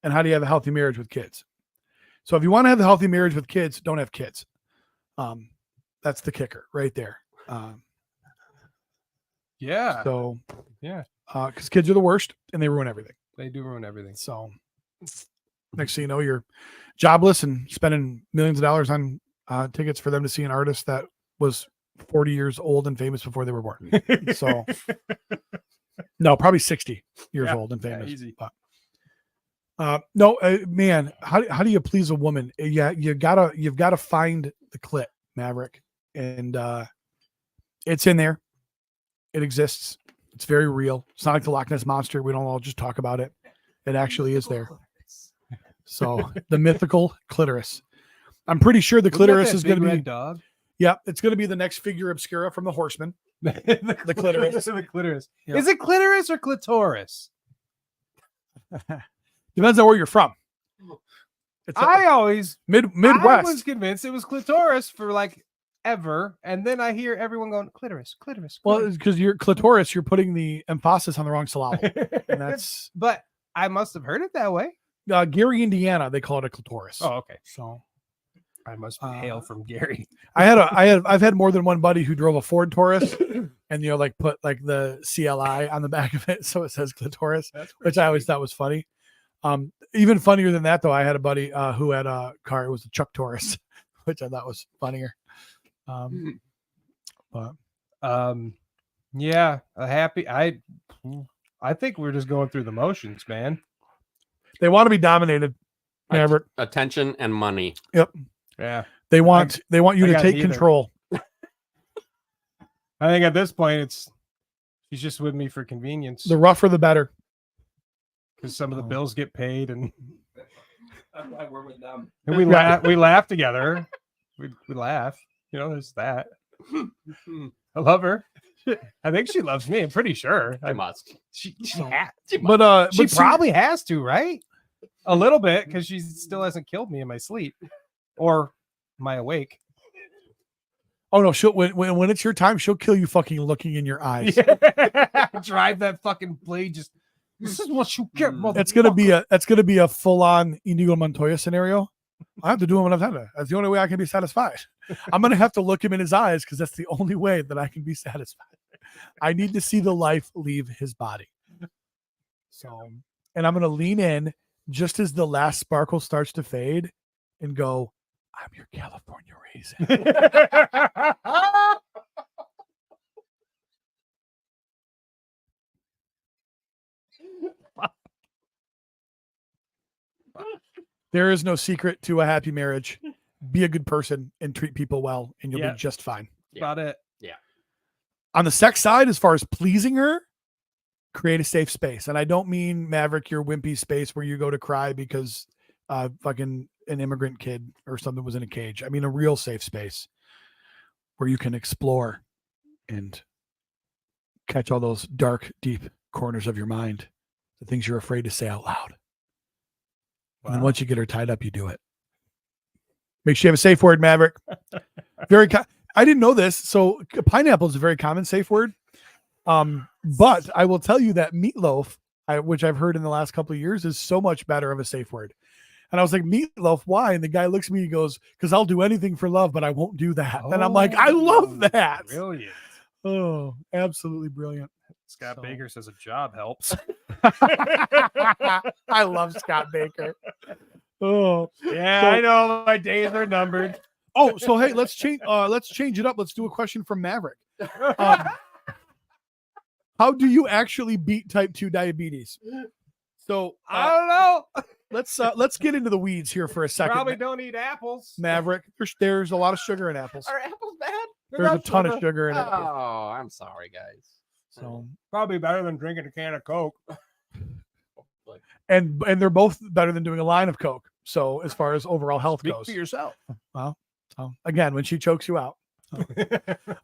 And how do you have a healthy marriage with kids? So if you want to have a healthy marriage with kids, don't have kids. That's the kicker right there. Yeah. So Yeah. Because kids are the worst and they ruin everything. They do ruin everything. So next thing you know, you're jobless and spending millions of dollars on tickets for them to see an artist that was 40 years old and famous before they were born. So no, probably 60 years old and famous. Easy. But, man, how do you please a woman? Yeah, you've got to find the clit, Maverick, and it's in there. It exists. It's very real. It's not like the Loch Ness Monster. We don't all just talk about it. It actually is there. So the mythical clitoris. I'm pretty sure the clitoris is going to be dog. Yeah, it's going to be the next figure obscura from the Horseman. the clitoris. The clitoris. Yeah. Is it clitoris or clitoris? Depends on where you're from. It's I always Midwest. I was convinced it was clitoris for like ever, and then I hear everyone going clitoris, clitoris. Well, clitoris. because you're clitoris, you're putting the emphasis on the wrong syllable, and that's But I must have heard it that way. Gary, Indiana. They call it a clitoris. Oh, okay. So I must hail from Gary. I've had more than one buddy who drove a Ford Taurus, and like put like the CLI on the back of it, so it says clitoris, which I always thought was funny. Even funnier than that, though, I had a buddy who had a car. It was a Chuck Taurus, which I thought was funnier. Yeah, I think we're just going through the motions, man. They want to be dominated. Maverick. Attention and money. Yep. Yeah. They want you to got take neither. control. I think at this point she's just with me for convenience. The rougher the better. Because some of the bills get paid, and That's why we're with them. we laugh together. We laugh. There's that. I love her. I think she loves me. I'm pretty sure. I must. She But she see- probably has to, right? A little bit, because she still hasn't killed me in my sleep or my awake. Oh no, she'll when it's your time, she'll kill you fucking looking in your eyes. Drive that fucking blade. Just this is what you get, motherfucker. That's gonna be a full on Inigo Montoya scenario. I have to do him when I've had it. That's the only way I can be satisfied. I'm gonna have to look him in his eyes because that's the only way that I can be satisfied. I need to see the life leave his body. So, and I'm gonna lean in just as the last sparkle starts to fade, and go, "I'm your California raisin." There is no secret to a happy marriage. Be a good person and treat people well, and you'll Yeah. be just fine. About it. On the sex side, as far as pleasing her, create a safe space. And I don't mean Maverick, your wimpy space where you go to cry because fucking an immigrant kid or something was in a cage. I mean a real safe space where you can explore and catch all those dark, deep corners of your mind, the things you're afraid to say out loud. And then once you get her tied up, you do it. Make sure you have a safe word, Maverick. I didn't know this. So pineapple is a very common safe word. But I will tell you that meatloaf, which I've heard in the last couple of years, is so much better of a safe word. And I was like, meatloaf, why? And the guy looks at me and goes, because I'll do anything for love, but I won't do that. And I'm like, I love that. Brilliant. Oh, absolutely brilliant. Scott Baker says a job helps. I love Scott Baker. Oh, Yeah, So- I know my days are numbered. oh, so hey, let's change it up. Let's do a question from Maverick. How do you actually beat type 2 diabetes? So I don't know. let's get into the weeds here for a second. Probably don't eat apples. Maverick, there's a lot of sugar in apples. Are apples bad? There's a ton of sugar in it. Oh, I'm sorry, guys. So Probably better than drinking a can of Coke. and they're both better than doing a line of Coke. So as far as overall health Speak goes. for yourself. So again, when she chokes you out.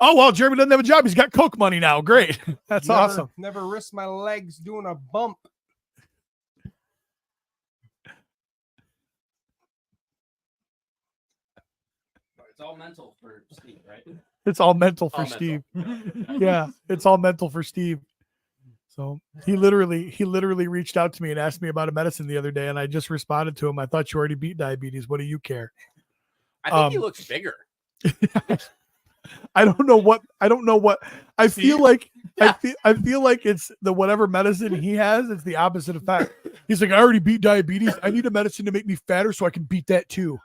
Oh well, Jeremy doesn't have a job. He's got Coke money now. Great. That's awesome. Never risk my legs doing a bump. It's all mental for Steve, right? It's all mental for All Steve. mental. Yeah, it's all mental for Steve. So he literally reached out to me and asked me about a medicine the other day, and I just responded to him. I thought you already beat diabetes. What do you care? I think he looks bigger. I don't know what I feel like. I feel like it's the whatever medicine he has. It's the opposite effect. He's like, I already beat diabetes. I need a medicine to make me fatter so I can beat that too.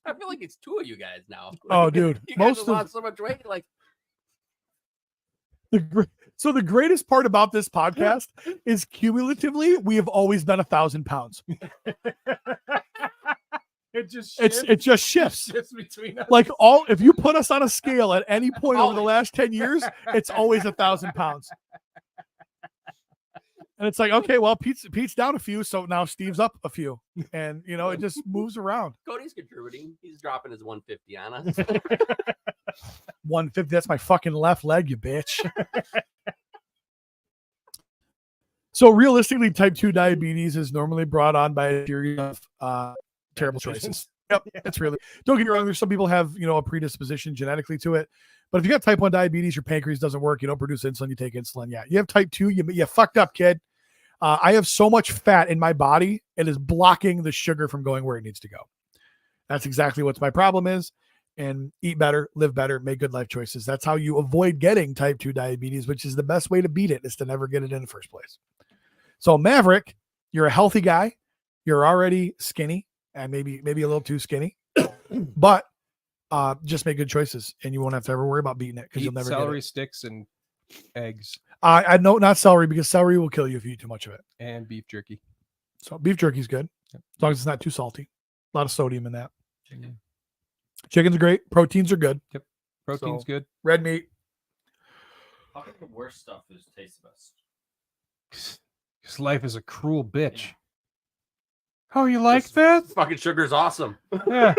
I feel like it's two of you guys now. Oh, dude, You guys most have of lost so much weight. Like, so the greatest part about this podcast is cumulatively we have always been 1,000 pounds. It just It just shifts. between us. Like if you put us on a scale at any point over the last 10 years, it's always 1,000 pounds. And it's like, okay, well, Pete's down a few, so now Steve's up a few, and it just moves around. Cody's contributing. He's dropping his 150 on us. 150. That's my fucking left leg, you bitch. So realistically, type 2 diabetes is normally brought on by a series of terrible choices. Yep, it's really. Don't get me wrong. There's some people have a predisposition genetically to it, but if you got type 1 diabetes, your pancreas doesn't work. You don't produce insulin. You take insulin. Yeah, you have type 2. You fucked up, kid. I have so much fat in my body, it is blocking the sugar from going where it needs to go. That's exactly what my problem is. And eat better, live better, make good life choices. That's how you avoid getting type 2 diabetes, which is the best way to beat it, is to never get it in the first place. So Maverick, you're a healthy guy. You're already skinny and maybe a little too skinny, but just make good choices and you won't have to ever worry about beating it because you'll never celery get it. sticks and eggs I know not celery, because celery will kill you if you eat too much of it. and beef jerky. So beef jerky is good as long as it's not too salty. A lot of sodium in that. Chicken's are great. Proteins are good. Yep. Protein's So- good. Red meat. How come the worst stuff tastes the best? Because life is a cruel bitch. Oh, you like This that? fucking sugar's awesome. Yeah.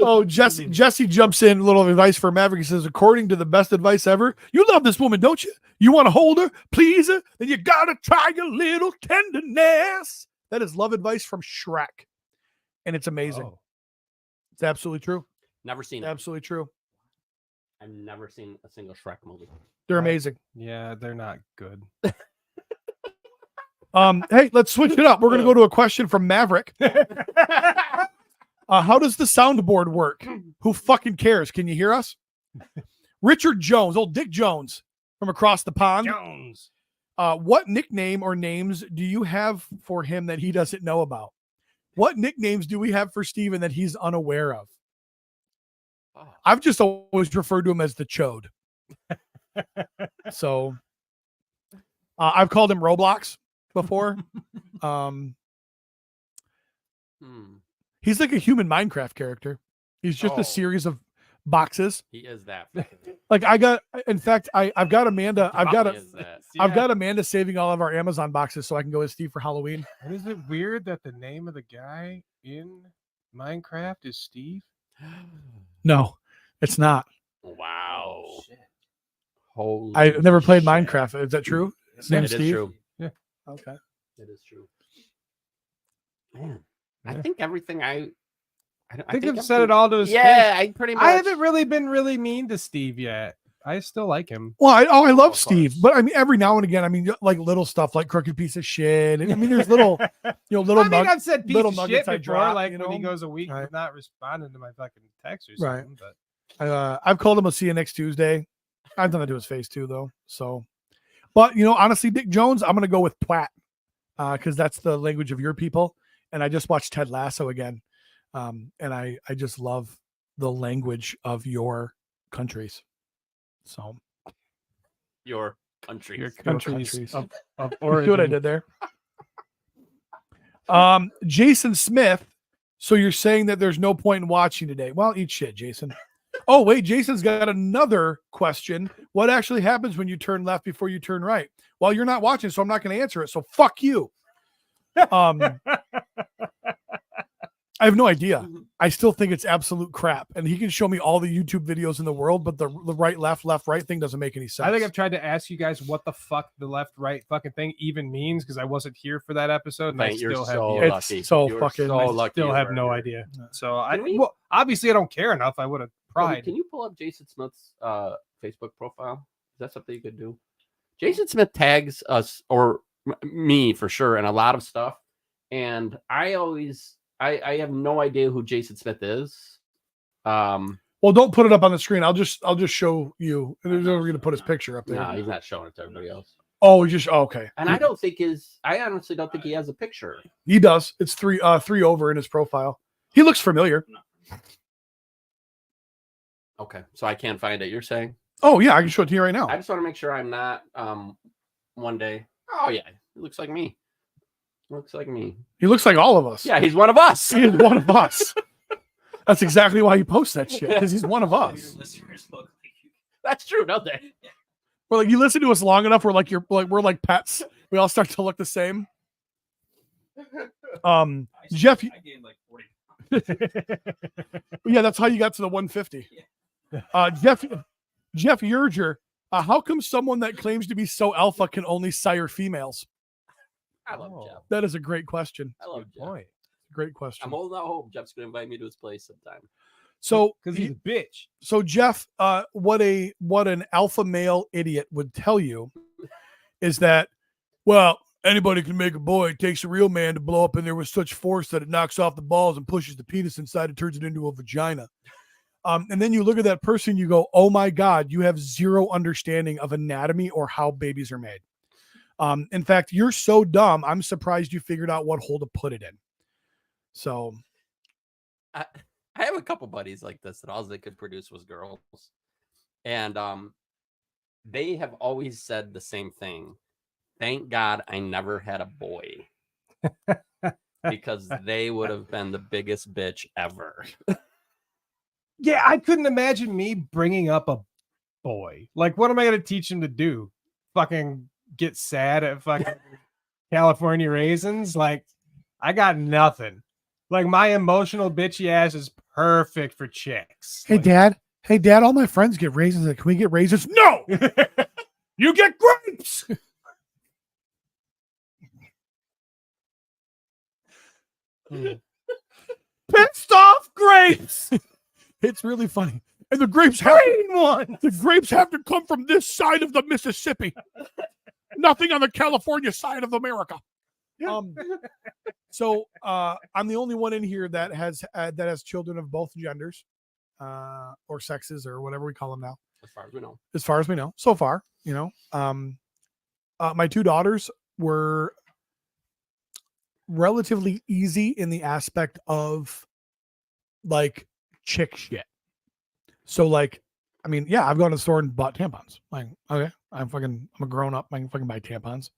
Oh, Jesse jumps in. A little advice for Maverick. He says, according to the best advice ever, you love this woman, don't you? You want to hold her, please her, then you gotta try a little tenderness. That is love advice from Shrek, and it's amazing. Oh. It's absolutely true. Never seen it. Absolutely true. I've never seen a single Shrek movie. They're amazing. Yeah, they're not good. Hey, let's switch it up. We're gonna go to a question from Maverick. How does the soundboard work? Who fucking cares? Can you hear us? Richard Jones, old Dick Jones from across the pond. Jones. What nickname or names do you have for him that he doesn't know about? What nicknames do we have for Steven that he's unaware of? Oh. I've just always referred to him as the Chode. So I've called him Roblox before. He's like a human Minecraft character. He's just a series of boxes. He is that. Like I've got Amanda. I've got He is that. I've got Amanda saving all of our Amazon boxes so I can go with Steve for Halloween. And is it weird that the name of the guy in Minecraft is Steve? No, it's not. Wow. Holy I've never played shit. Minecraft. Is that true? His name's It is Steve. true. Yeah. Okay. It is true. Man, I think everything I I think I've said it all to his Yeah, face. I pretty much. I haven't really been really mean to Steve yet. I still like him. Well, I love Of Steve, course. but I mean, every now and again, I mean, like little stuff like crooked piece of shit. And I mean, there's little, little. I mean, I've said piece little of nuggets shit I before, drop, like you when he know? goes a week Right. not responding to my fucking text or Right. something. But I've called him a see you next Tuesday. I've done that to his face too, though. So, but honestly, Dick Jones, I'm gonna go with twat, because that's the language of your people. And I just watched Ted Lasso again, and I just love the language of your countries. So Your country. your countries countries of of see what I origin. did there. Jason Smith. So you're saying that there's no point in watching today? Well, eat shit, Jason. Oh wait, Jason's got another question. What actually happens when you turn left before you turn right? Well, you're not watching, so I'm not going to answer it. So fuck you. I have no idea. I still think it's absolute crap. And he can show me all the YouTube videos in the world, but the right, left, right thing doesn't make any sense. I think I've tried to ask you guys what the fuck the left, right fucking thing even means because I wasn't here for that episode, and I You're still so have lucky. so You're fucking- so I lucky. still you have were no here. idea. So Can obviously I don't care enough. I would have Cody, tried. can you pull up Jason Smith's Facebook profile? Is that something you could do? Jason Smith tags us or me for sure in a lot of stuff, and I have no idea who Jason Smith is. Well, don't put it up on the screen. I'll just show you. And we're gonna put his picture up there. No, he's not showing it to everybody else. Oh, okay. And I honestly don't think he has a picture. He does. It's three over in his profile. He looks familiar. Okay, so I can't find it. You're saying? Oh yeah, I can show it to you right now. I just want to make sure I'm not one day. Oh yeah, it looks like me. Looks like me. He looks like all of us. Yeah, he's one of us. He is one of us. That's exactly why he posts that shit, because he's one of us. That's true, don't they? We're like, you listen to us long enough, we're like pets. We all start to look the same. Jeff, I gained like 40 yeah, that's how you got to the 150. Jeff Yerger, how come someone that claims to be so alpha can only sire females? I love Jeff. That is a great question. I love Jeff. Great question. I'm holding out hope Jeff's going to invite me to his place sometime. So, because he's a bitch. So Jeff, what an alpha male idiot would tell you is that, well, anybody can make a boy. It takes a real man to blow up in there with such force that it knocks off the balls and pushes the penis inside and turns it into a vagina. And then you look at that person, you go, oh my God, you have zero understanding of anatomy or how babies are made. In fact, you're so dumb, I'm surprised you figured out what hole to put it in. So I have a couple buddies like this that all they could produce was girls. And they have always said the same thing. Thank God I never had a boy. Because they would have been the biggest bitch ever. Yeah, I couldn't imagine me bringing up a boy. Like, what am I going to teach him to do? Fucking get sad at fucking California raisins? Like, I got nothing. Like, my emotional bitchy ass is perfect for chicks. Hey, Dad. Hey, Dad, all my friends get raisins. Can we get raisins? No! You get grapes! Pissed off grapes! It's really funny. And the grapes have to come from this side of the Mississippi. Nothing on the California side of America. So I'm the only one in here that has children of both genders, or sexes, or whatever we call them now. As far as we know. As far as we know, so far, my two daughters were relatively easy in the aspect of like chick shit. So like, I mean, yeah, I've gone to the store and bought tampons. Like, okay, I'm a grown up. I can fucking buy tampons.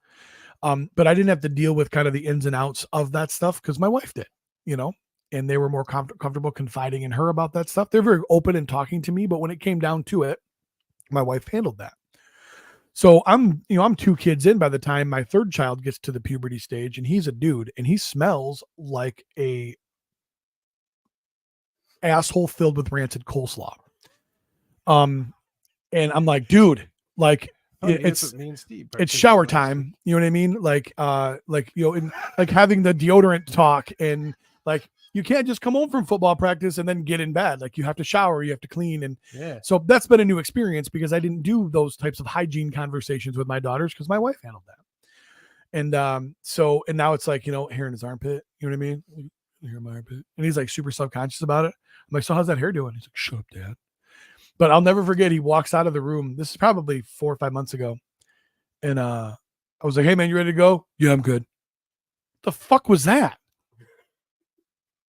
But I didn't have to deal with kind of the ins and outs of that stuff because my wife did, and they were more comfortable confiding in her about that stuff. They're very open in talking to me, but when it came down to it, my wife handled that. So I'm 2 kids in by the time my third child gets to the puberty stage, and he's a dude and he smells like a asshole filled with rancid coleslaw. And I'm like, dude, like, it's shower time. You know what I mean? Like having the deodorant talk, and like, you can't just come home from football practice and then get in bed. Like, you have to shower, you have to clean. And so that's been a new experience because I didn't do those types of hygiene conversations with my daughters because my wife handled that. And and now it's like, hair in his armpit. You know what I mean? Hair in my armpit. And he's like super subconscious about it. I'm like, so how's that hair doing? He's like, shut up, Dad. But I'll never forget, he walks out of the room. This is probably 4 or 5 months ago. And I was like, hey, man, you ready to go? Yeah, I'm good. The fuck was that?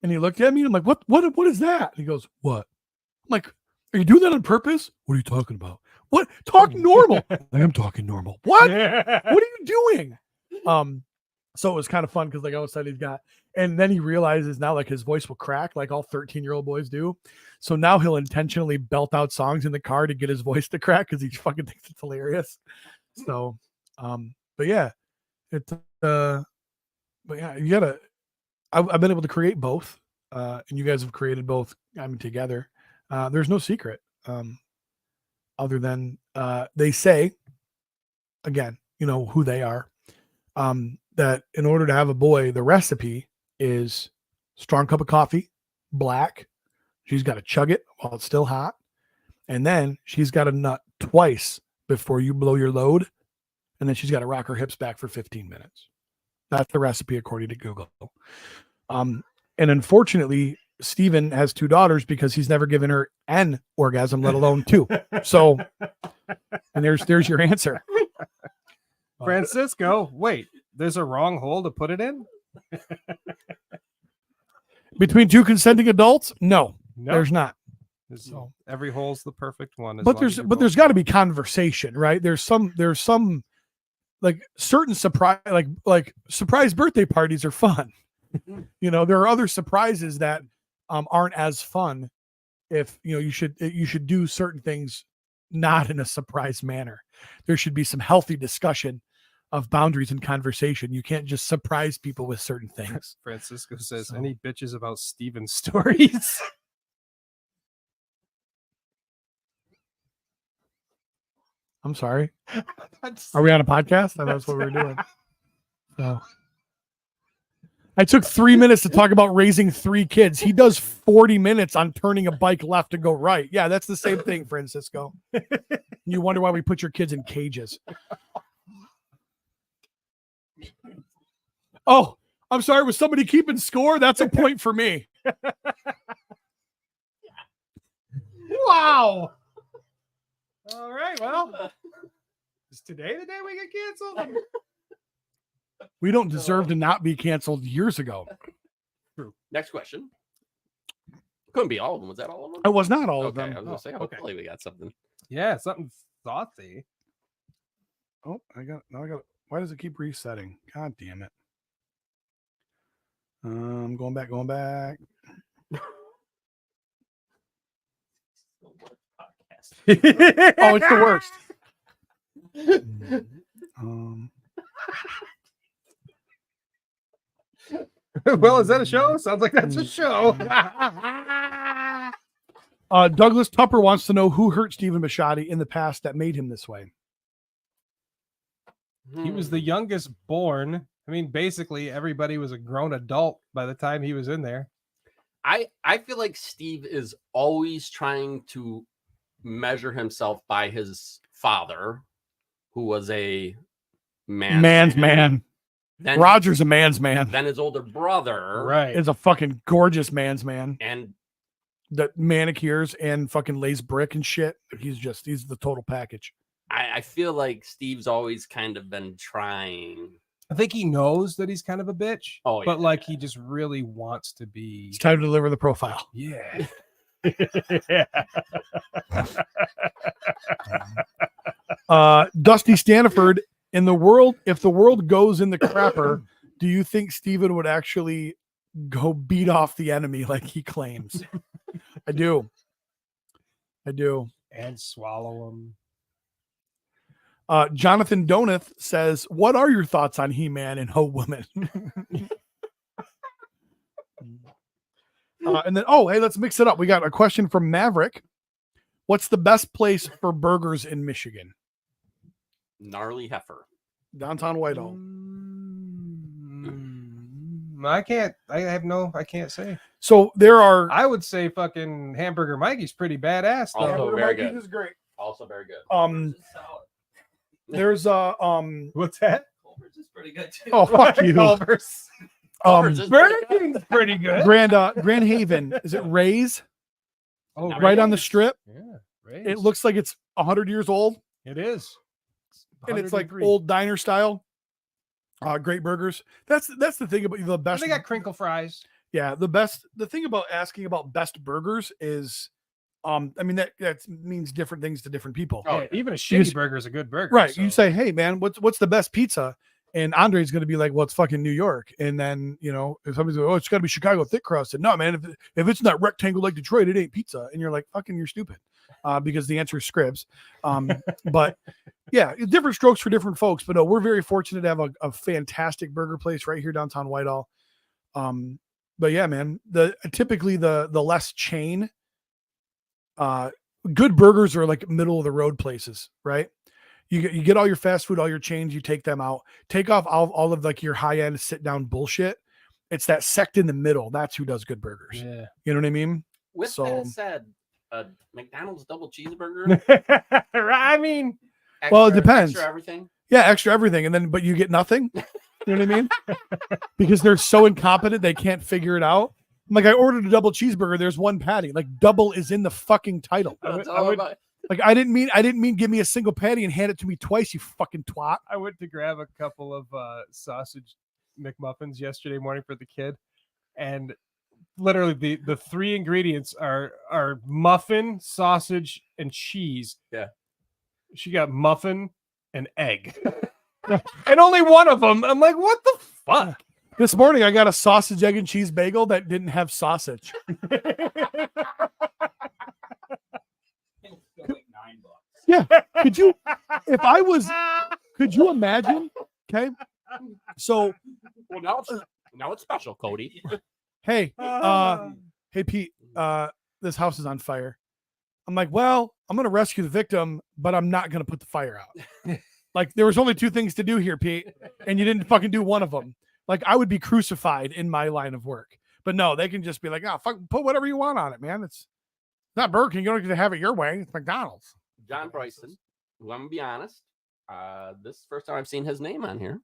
And he looked at me and I'm like, what is that? And he goes, what? I'm like, are you doing that on purpose? What are you talking about? What? Talk normal. I am talking normal. What? What are you doing? So it was kind of fun because like all of a sudden he's got, and then he realizes now like his voice will crack like all 13-year-old boys do. So now he'll intentionally belt out songs in the car to get his voice to crack because he fucking thinks it's hilarious. So, but yeah, you gotta, I've been able to create both. and you guys have created both, together. There's no secret, other than they say, again, you know who they are, that in order to have a boy, the recipe is strong cup of coffee, black. She's got to chug it while it's still hot. And then she's got to nut twice before you blow your load. And then she's got to rock her hips back for 15 minutes. That's the recipe according to Google. And unfortunately, Steven has 2 daughters because he's never given her an orgasm, let alone 2. So, and there's your answer. Francisco, wait, there's a wrong hole to put it in? Between 2 consenting adults? No, No. there's not. So every hole's the perfect one. But there's got to be conversation, right? There's some like certain surprise, like surprise birthday parties are fun. You know, there are other surprises that aren't as fun. If you know, you should do certain things not in a surprise manner. There should be some healthy discussion of boundaries and conversation. You can't just surprise people with certain things. Francisco says, any bitches about Steven stories? I'm sorry. Are we on a podcast? I thought that's what we were doing. So I took 3 minutes to talk about raising 3 kids. He does 40 minutes on turning a bike left to go right. Yeah, that's the same thing, Francisco. You wonder why we put your kids in cages. Oh, I'm sorry. Was somebody keeping score? That's a point for me. Wow. All right. Well, is today the day we get canceled? We don't deserve to not be canceled years ago. True. Next question. Couldn't be all of them. Was that all of them? It was not all of Okay, them. I was gonna say, hopefully we got something. Yeah, something saucy. Oh, I got. Why does it keep resetting? God damn it. Going back. Oh, it's the worst. Well, is that a show? Sounds like that's a show. Douglas Tupper wants to know who hurt Stephen Bisciotti in the past that made him this way. He was the youngest born. I mean, basically everybody was a grown adult by the time he was in there. I feel like Steve is always trying to measure himself by his father, who was a man's man. Then Roger's a man's man. Then his older brother, right, is a fucking gorgeous man's man, and that manicures and fucking lays brick and shit. He's the total package. I feel like Steve's always kind of been trying. I think he knows that he's kind of a bitch. Oh, yeah. But like he just really wants to be. It's time to deliver the profile. Yeah. Dusty Stanford, in the world, if the world goes in the crapper, do you think Steven would actually go beat off the enemy like he claims? I do. And swallow him. Jonathan Donath says, what are your thoughts on He-Man and Ho Woman? And then, hey, let's mix it up. We got a question from Maverick. What's the best place for burgers in Michigan? Gnarly Heifer. Downtown Whitehall. I can't say. So there are. I would say fucking Hamburger Mikey's pretty badass. Though. Also very good. Is great. Also very good. There's what's that? Culver's is pretty good too. Oh, fuck you. Culver's. Burger King's pretty good. Grand Haven. Is it Ray's? Oh, right on the strip. Yeah, Ray's. It looks like it's 100 years old. It is. And it's like 103. old diner style. Great burgers. That's the thing about the best. They got crinkle fries. Yeah, the thing about asking about best burgers is, I mean that means different things to different people. Oh, even a shitty burger is a good burger. Right. So. You say, hey man, what's the best pizza? And Andre's going to be like, well, it's fucking New York. And then, you know, if somebody's like, oh, it's got to be Chicago thick crust. And no, man, if it's not rectangle like Detroit, it ain't pizza. And you're like, fucking, you're stupid. Because the answer is Scribs. But yeah, different strokes for different folks. But no, we're very fortunate to have a fantastic burger place right here downtown Whitehall. But yeah, man, typically the less chain, good burgers are like middle of the road places, right? You get all your fast food, all your chains, you take them out, take off all of like your high end sit down bullshit. It's that sect in the middle. That's who does good burgers. Yeah. You know what I mean? With So- that said, McDonald's double cheeseburger. I mean, Well, it depends. Extra everything. Yeah, extra everything, and then but you get nothing. You know what I mean? Because they're so incompetent, they can't figure it out. I'm like, I ordered a double cheeseburger. There's one patty. Like double is in the fucking title. That's all about- Like I didn't mean give me a single patty and hand it to me twice. You fucking twat. I went to grab a couple of sausage McMuffins yesterday morning for the kid, and literally the three ingredients are muffin, sausage, and cheese. Yeah. She got muffin and egg. And only one of them. I'm like, what the fuck? This morning I got a sausage, egg, and cheese bagel that didn't have sausage. Yeah. Could you imagine? Okay. So Well, now it's special, Cody. hey, hey Pete, this house is on fire. I'm like, well, I'm gonna rescue the victim, but I'm not gonna put the fire out. Like there was only two things to do here, Pete, and you didn't fucking do one of them. Like I would be crucified in my line of work. But no, they can just be like, oh, fuck, put whatever you want on it, man. It's not Burger King. You don't get to have it your way. It's McDonald's. John Bryson, who I'm gonna be honest, this is the first time I've seen his name on here.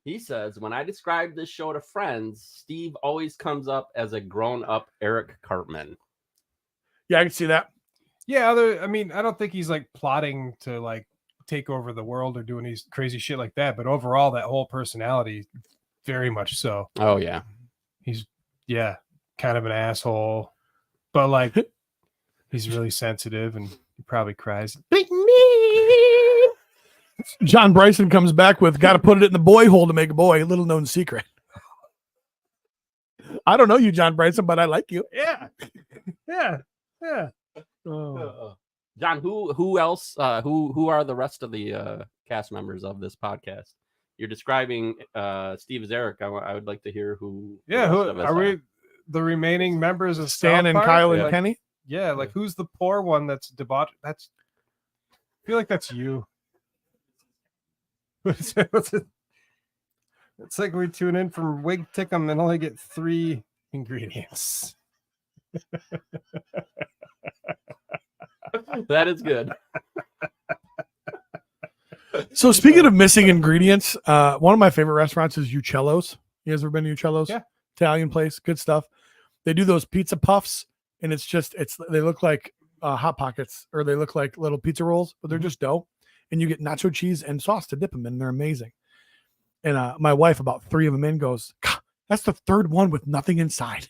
He says, when I describe this show to friends, Steve always comes up as a grown-up Eric Cartman. Yeah, I can see that. Yeah, I mean, I don't think he's like plotting to like take over the world or doing these crazy shit like that. But overall, that whole personality, very much so. Oh yeah, he's kind of an asshole, but like he's really sensitive and he probably cries. John Bryson comes back with got to put it in the boy hole to make a boy. Little known secret. I don't know you, John Bryson, but I like you. Yeah. Oh. John, who else? Who are the rest of the cast members of this podcast? You're describing Steve as Eric. I would like to hear who. Yeah, who are we? The remaining members of Stan South and Park? Kyle and Like, Kenny. Yeah, like who's the poor one that's debauched? I feel like that's you. It's like we tune in from Mwigtkm and only get 3 ingredients. That is good. So speaking of missing ingredients, one of my favorite restaurants is Uccello's. You guys ever been to Uccello's? Yeah. Italian place, good stuff. They do those pizza puffs, and they look like Hot Pockets, or they look like little pizza rolls, but they're just dough. And you get nacho cheese and sauce to dip them in. They're amazing. And my wife, about 3 of them in, goes, that's the 3rd one with nothing inside.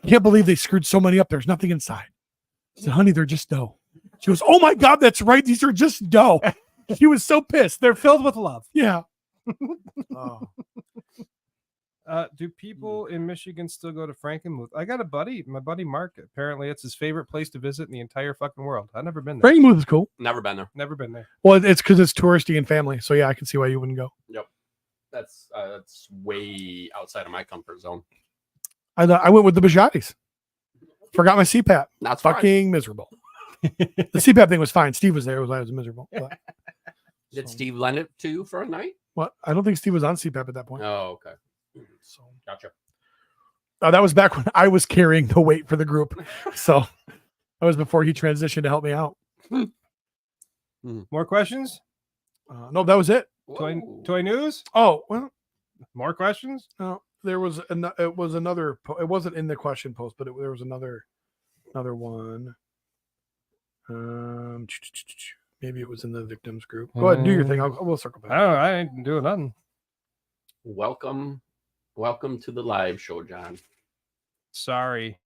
Can't believe they screwed so many up. There's nothing inside. I said, honey, they're just dough. She goes, oh my God, that's right. These are just dough. She was so pissed. They're filled with love. Yeah. Oh. Do people in Michigan still go to Frankenmuth? I got a buddy, my buddy Mark. Apparently, it's his favorite place to visit in the entire fucking world. I've never been there. Frankenmuth is cool. Never been there. Never been there. Well, it's because it's touristy and family. So yeah, I can see why you wouldn't go. Yep. That's way outside of my comfort zone. I went with the Bajatis. Forgot my CPAP. That's fucking miserable. The CPAP thing was fine. Steve was there. I was miserable. But, Did Steve lend it to you for a night? what? I don't think Steve was on CPAP at that point. Oh, okay. So Gotcha. that was back when I was carrying the weight for the group. So that was before he transitioned to help me out. More questions? No, that was it. Toy news? Oh, well, More questions? no, there was it was another. It wasn't in the question post, but there was another one. Maybe it was in the victims group. Go ahead and do your thing. We'll circle back. I don't know. I ain't doing nothing. Welcome to the live show, John. Sorry.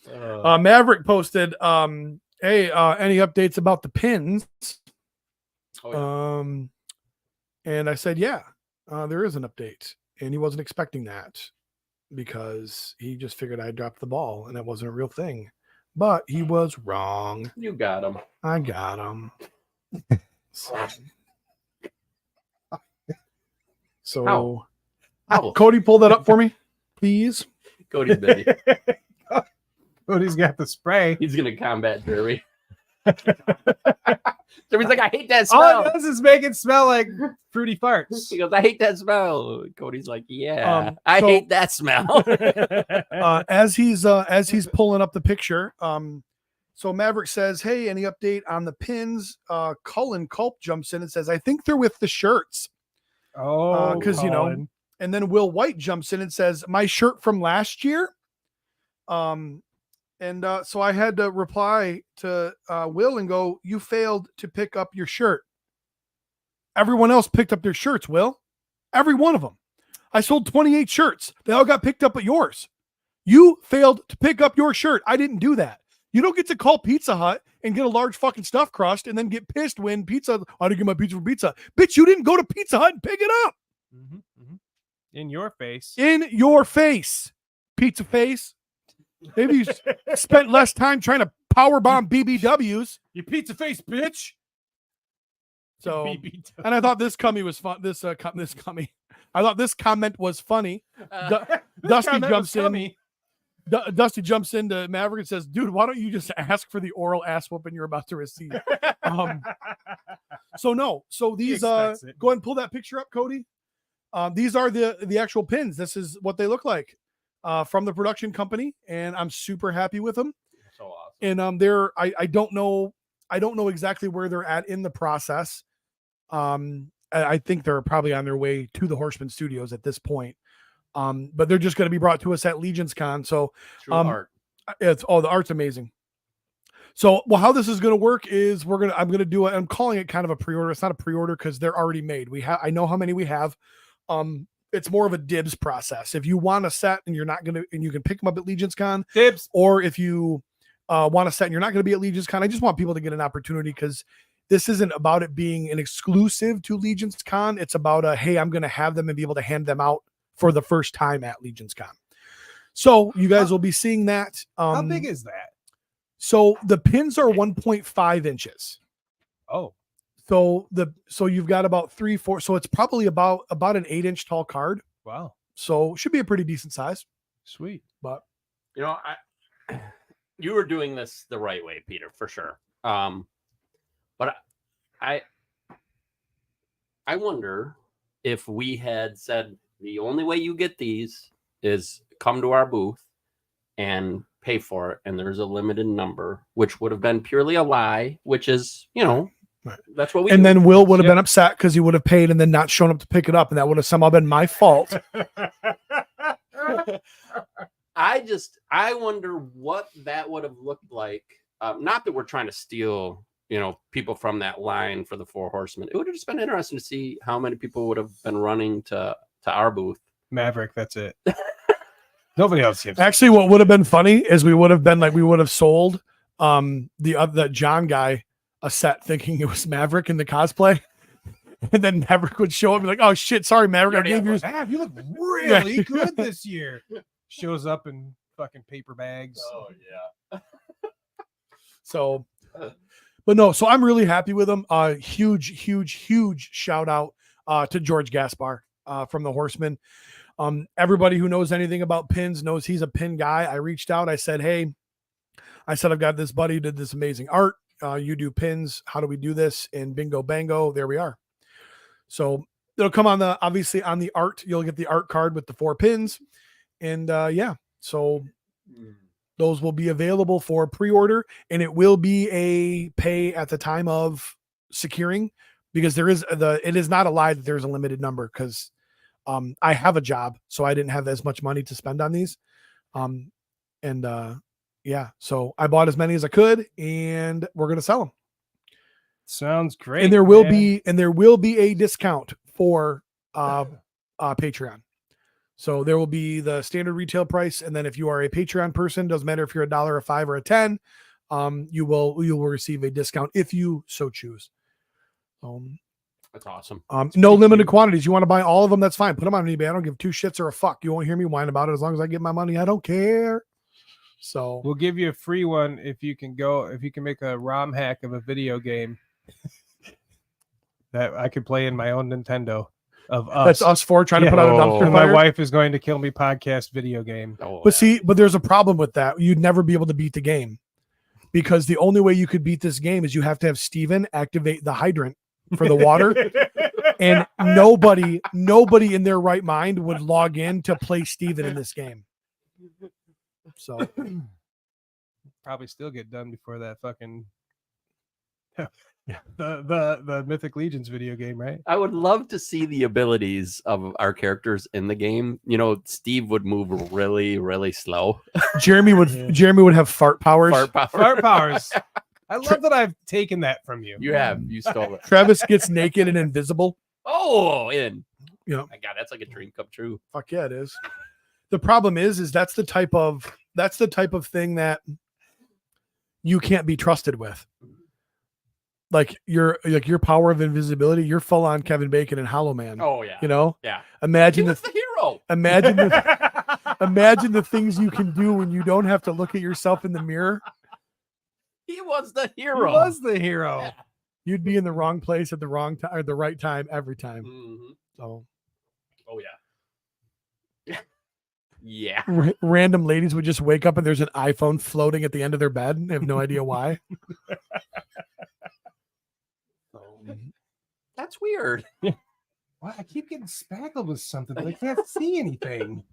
Maverick posted, hey, any updates about the pins? Oh, yeah. And I said, yeah, there is an update. And he wasn't expecting that because he just figured I dropped the ball and it wasn't a real thing. But he was wrong. You got him. I got him. So, How? Cody, pull that up for me, please. Cody's busy. Cody's got the spray. He's gonna combat Derby. Derby's like, I hate that All smell. it does is make it smell like fruity farts. He goes, I hate that smell. Cody's like, yeah, I so- hate that smell. As he's pulling up the picture, so Maverick says, "Hey, any update on the pins?" Cullen Culp jumps in and says, "I think they're with the shirts." Oh, because Colin. and then Will White jumps in and says, "My shirt from last year." So I had to reply to Will and go, "You failed to pick up your shirt. Everyone else picked up their shirts, Will. Every one of them. I sold 28 shirts. They all got picked up at yours. You failed to pick up your shirt. I didn't do that. You don't get to call Pizza Hut and get a large fucking stuffed crust and then get pissed when I didn't get my pizza from Pizza. Bitch, you didn't go to Pizza Hut and pick it up. In your face. In your face, pizza face. Maybe you spent less time trying to powerbomb BBWs. You pizza face, bitch. So, BBW. and I thought this cummy was fun. This cummy. I thought this comment was funny. Dusty comment jumps was in. funny. Dusty jumps into Maverick and says, "Dude, why don't you just ask for the oral ass whooping you're about to receive?" So these expects it. go ahead and pull that picture up, Cody. These are the actual pins. This is what they look like from the production company, and I'm super happy with them. So awesome. And I don't know exactly where they're at in the process. I think they're probably on their way to the Horseman Studios at this point. But they're just going to be brought to us at Legions Con. So True art. the art's amazing. So, how this is going to work is I'm calling it kind of a pre-order. It's not a pre-order because they're already made. I know how many we have. It's more of a dibs process. If you want a set and you can pick them up at Legions Con, Dibs. or if you want a set and you're not going to be at Legions Con, I just want people to get an opportunity because this isn't about it being an exclusive to Legions Con. It's about hey, I'm going to have them and be able to hand them out for the first time at Legions Con. So you guys will be seeing that. How big is that? So the pins are 1.5 inches. Oh, So you've got about 3-4. So it's probably about an 8-inch tall card. wow. So should be a pretty decent size. Sweet. But You know, you were doing this the right way, Peter, for sure. But I wonder if we had said the only way you get these is come to our booth and pay for it, and there's a limited number, which would have been purely a lie, which is, Right. That's what we and do. then Will would have been upset because he would have paid and then not shown up to pick it up, and that would have somehow been my fault. I wonder what that would have looked like. Not that we're trying to steal, people from that line for the Four Horsemen. It would have just been interesting to see how many people would have been running to our booth. Maverick, that's it. Nobody else gives. Actually, what would have been funny is we would have sold the John guy a set thinking it was Maverick in the cosplay. And then Maverick would show up and be like, "Oh shit, sorry, Maverick. I gave you Mav, you look really good this year." Shows up in fucking paper bags. Oh yeah. So, but no, so I'm really happy with them. Huge shout out to George Gaspar from the Horsemen. Everybody who knows anything about pins knows he's a pin guy. I reached out. I said, "Hey," I've got this buddy who did this amazing art. You do pins. How do we do this? And bingo, bango, there we are. So it'll come on obviously on the art. You'll get the art card with the 4 pins. And so those will be available for pre-order, and it will be a pay at the time of securing, because it is not a lie that there's a limited number, because I have a job, so I didn't have as much money to spend on these. So I bought as many as I could, and we're going to sell them. Sounds great. And there will be a discount for Patreon. So there will be the standard retail price, and then if you are a Patreon person, doesn't matter if you're $1, a $5, or a $10, you will receive a discount if you so choose. That's awesome. No limited quantities. You want to buy all of them? That's fine. Put them on eBay. I don't give 2 shits or a fuck. You won't hear me whine about it. As long as I get my money, I don't care. So we'll give you a free one if you can make a ROM hack of a video game that I could play in my own Nintendo. of us. That's us four trying to put out a dumpster And my fire. wife is going to kill me podcast video game. Oh, But see, but there's a problem with that. You'd never be able to beat the game because the only way you could beat this game is you have to have Steven activate the hydrant for the water. And nobody in their right mind would log in to play Steven in this game. So Probably still get done before that fucking the Mythic Legions video game, right? I would love to see the abilities of our characters in the game. You know, Steve would move really, really slow. Jeremy would have fart powers. Fart powers. I love that I've taken that from you. You stole it. Travis gets naked and invisible. Oh, You know, my God, that's like a dream come true. fuck yeah, it is. The problem is that's the type of thing that you can't be trusted with. Like your power of invisibility, you're full on Kevin Bacon and Hollow Man. Oh yeah, You know? yeah. Imagine He was the hero. imagine the things you can do when you don't have to look at yourself in the mirror. He was the He hero. was the hero. Yeah. You'd be in the wrong place at the wrong time or the right time every time. Mhm. So Oh yeah. Yeah. random ladies would just wake up and there's an iPhone floating at the end of their bed. They have no idea why. That's weird. Well, I keep getting spackled with something, but I can't see anything.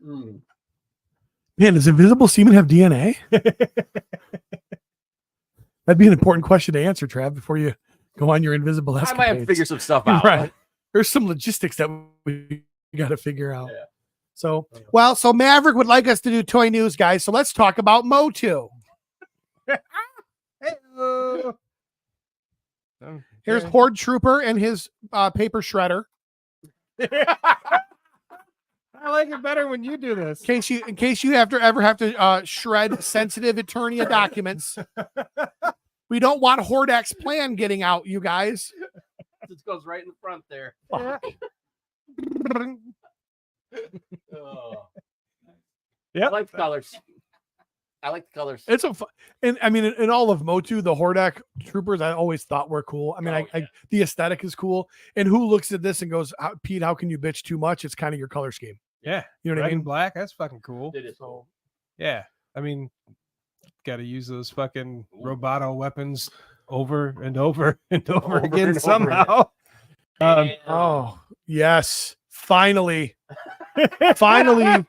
Mm. Man, does invisible semen have DNA? That'd be an important question to answer, Trav, before you go on your invisible I escapades. might have to figure some stuff out. Right. There's some logistics that we got to figure out. Yeah. So Maverick would like us to do toy news, guys. So let's talk about Motu. Hey-o. Here's Horde Trooper and his paper shredder. I like it better when you do this. In case you ever have to shred sensitive Eternia documents. We don't want Hordax plan getting out, you guys. It goes right in the front there. Oh. Yeah, I like the colors. It's and I mean, in all of Motu, the Hordak troopers, I always thought were cool. I mean, the aesthetic is cool. And who looks at this and goes, Pete, how can you bitch too much? It's kind of your color scheme. Yeah, You know what I red mean? and black. That's fucking cool. It is cool. Yeah, I mean, got to use those fucking roboto weapons over and over and over again and over somehow. Oh, yes. Finally. Finally.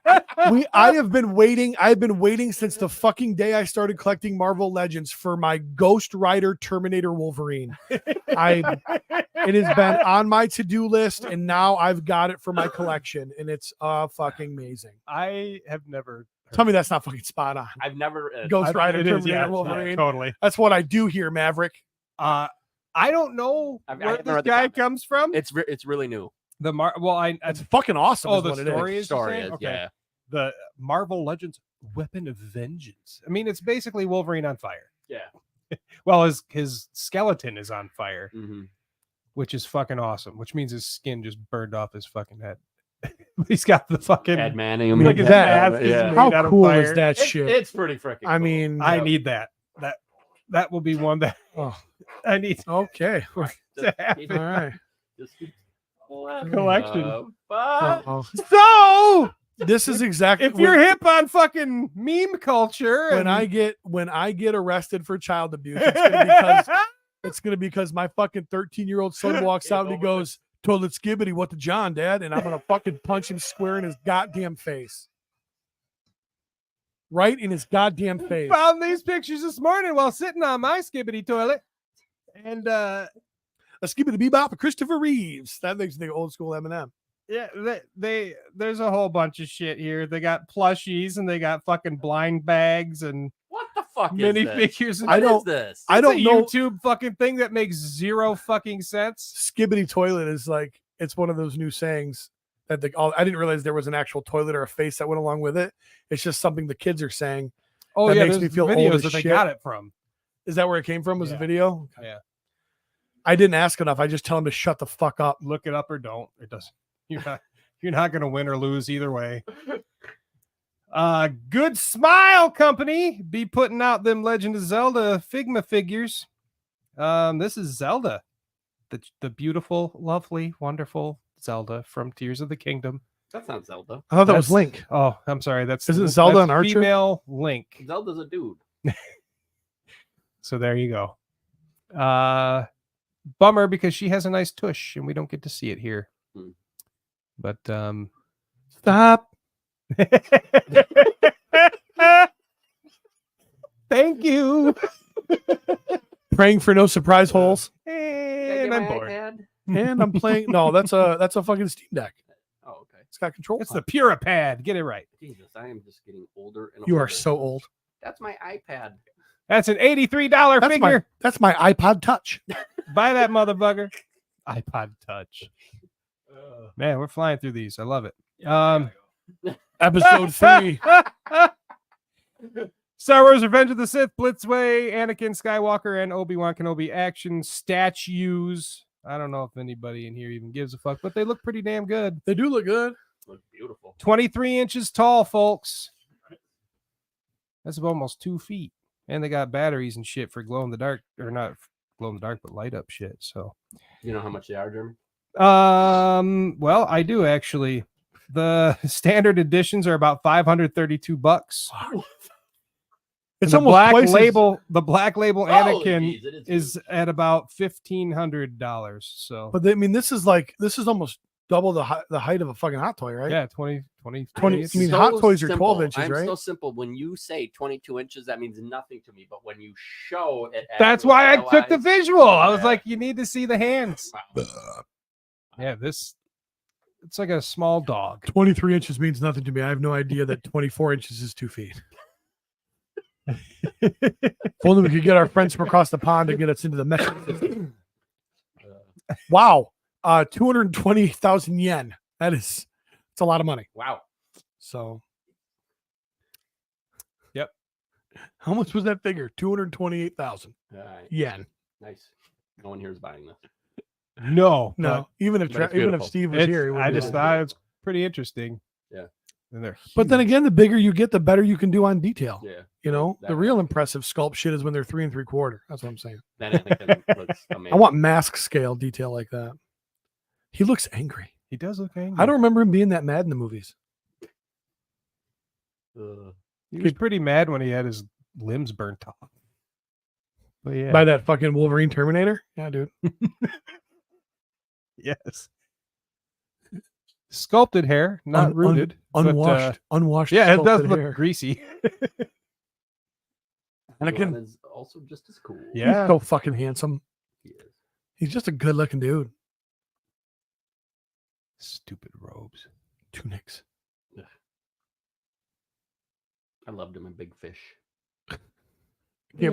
I've been waiting since the fucking day I started collecting Marvel Legends for my Ghost Rider Terminator Wolverine. It has been on my to-do list, and now I've got it for my collection, and it's fucking amazing. I have never. Tell me that's not fucking spot on. I've never. Ghost Rider It is, Terminator yeah, Wolverine. totally. That's what I do here, Maverick. I don't know I where haven't this read the guy comic. comes from. It's really new. It's It's fucking awesome. Oh, is the what it story is. is. you're Story saying? is, Okay. yeah. The Marvel Legends Weapon of Vengeance. I mean, it's basically Wolverine on fire. Yeah. Well, his skeleton is on fire, Mm-hmm. which is fucking awesome. Which means his skin just burned off his fucking head. He's got the fucking. Adamantium. Look at that. mask is Yeah. made How out of cool fire. is that shit? It's pretty freaking. I cool. mean, I need that. That will be one that oh, I need okay. to have. keep All it- right. just keep- Collection. But Uh-oh. So This is exactly if you're hip on fucking meme culture, when I get arrested for child abuse, it's gonna be because my fucking 13-year-old son walks out and he goes, "Toilet skibbity, what the John, Dad?" And I'm gonna fucking punch him square in his goddamn face. Right in his goddamn face. found these pictures this morning while sitting on my skibbity toilet, and A skibbity bebop of Christopher Reeves. That makes me think old school Eminem. yeah, they there's a whole bunch of shit here. They got plushies and they got fucking blind bags and what the fuck mini is this? figures. And I What don't- is this? I It's don't a know. YouTube fucking thing that makes zero fucking sense. Skibbity toilet is like, it's one of those new sayings that I didn't realize there was an actual toilet or a face that went along with it. It's just something the kids are saying. Oh That yeah, makes there's me feel old videos as that they shit. got it from. Is that where it came from? Was Yeah. a video? Yeah. I didn't ask enough. I just tell him to shut the fuck up. Look it up or don't. It doesn't. You're not gonna win or lose either way. Good Smile Company be putting out them Legend of Zelda Figma figures. This is Zelda. the beautiful, lovely, wonderful Zelda from Tears of the Kingdom. That's not Zelda. I thought that was That's- Link. Oh, I'm sorry. That's Isn't Zelda that's an archer? Female Link. Zelda's a dude. So there you go. Bummer because she has a nice tush and we don't get to see it here. Hmm. But Stop. thank you. Praying for no surprise holes. And I'm bored. And I'm playing. No, that's a fucking Steam Deck. Oh, okay. It's got control. It's the Purapad. Get it right. Jesus, I am just getting older and You older. are so old. That's my iPad. That's an $83 That's figure. that's my iPod Touch. Buy that motherfucker. iPod Touch. Man, we're flying through these. I love it. Episode 3. Star Wars Revenge of the Sith, Blitzway, Anakin Skywalker, and Obi-Wan Kenobi action statues. I don't know if anybody in here even gives a fuck, but they look pretty damn good. They do look good. Look beautiful. 23 inches tall, folks. That's almost 2 feet. And they got batteries and shit for glow in the dark, or not glow in the dark, but light up shit. So, You know how much they are, Jeremy? well, I do actually. The standard editions are about $532. It's the almost black twice as- label. The black label Holy Anakin jeez, it is at about $1,500. So, But I mean, this is almost double the height of a fucking hot toy, right? yeah, 20. I mean, hot toys are 12 inches, I'm right? so simple. When you say 22 inches, that means nothing to me. But when you show it, That's why I took the otherwise- visual. I was Yeah. like, you need to see the hands. Wow. Yeah, it's like a small dog. 23 inches means nothing to me. I have no idea that 24 inches is 2 feet. If only we could get our friends from across the pond to get us into the metric system. Wow. 228,000 yen. It's a lot of money. Wow. So. Yep. How much was that figure? 228,000 All right. yen. Nice. No one here is buying this. No, No, even if but it's even if beautiful. Steve was here, he I wouldn't just do it. thought it's pretty interesting. Yeah. And they're But then huge. again, the bigger you get, the better you can do on detail. Yeah. You know, That- the real impressive sculpt shit is when they're 3 3/4. That's what I'm saying. That Anakin looks amazing. I want mask scale detail like that. He looks angry. he does look angry. I don't remember him being that mad in the movies. He was pretty mad when he had his limbs burnt off. But yeah, By that fucking Wolverine Terminator. Yeah, dude. yes. Sculpted hair, not Un- rooted. but, Unwashed. Unwashed. yeah, it does sculpted look hair. greasy. And I Obi-Wan can. is also just as cool. Yeah. He's so fucking handsome. He is. He's just a good looking dude. Stupid robes. Tunics. I loved him in Big Fish. Can't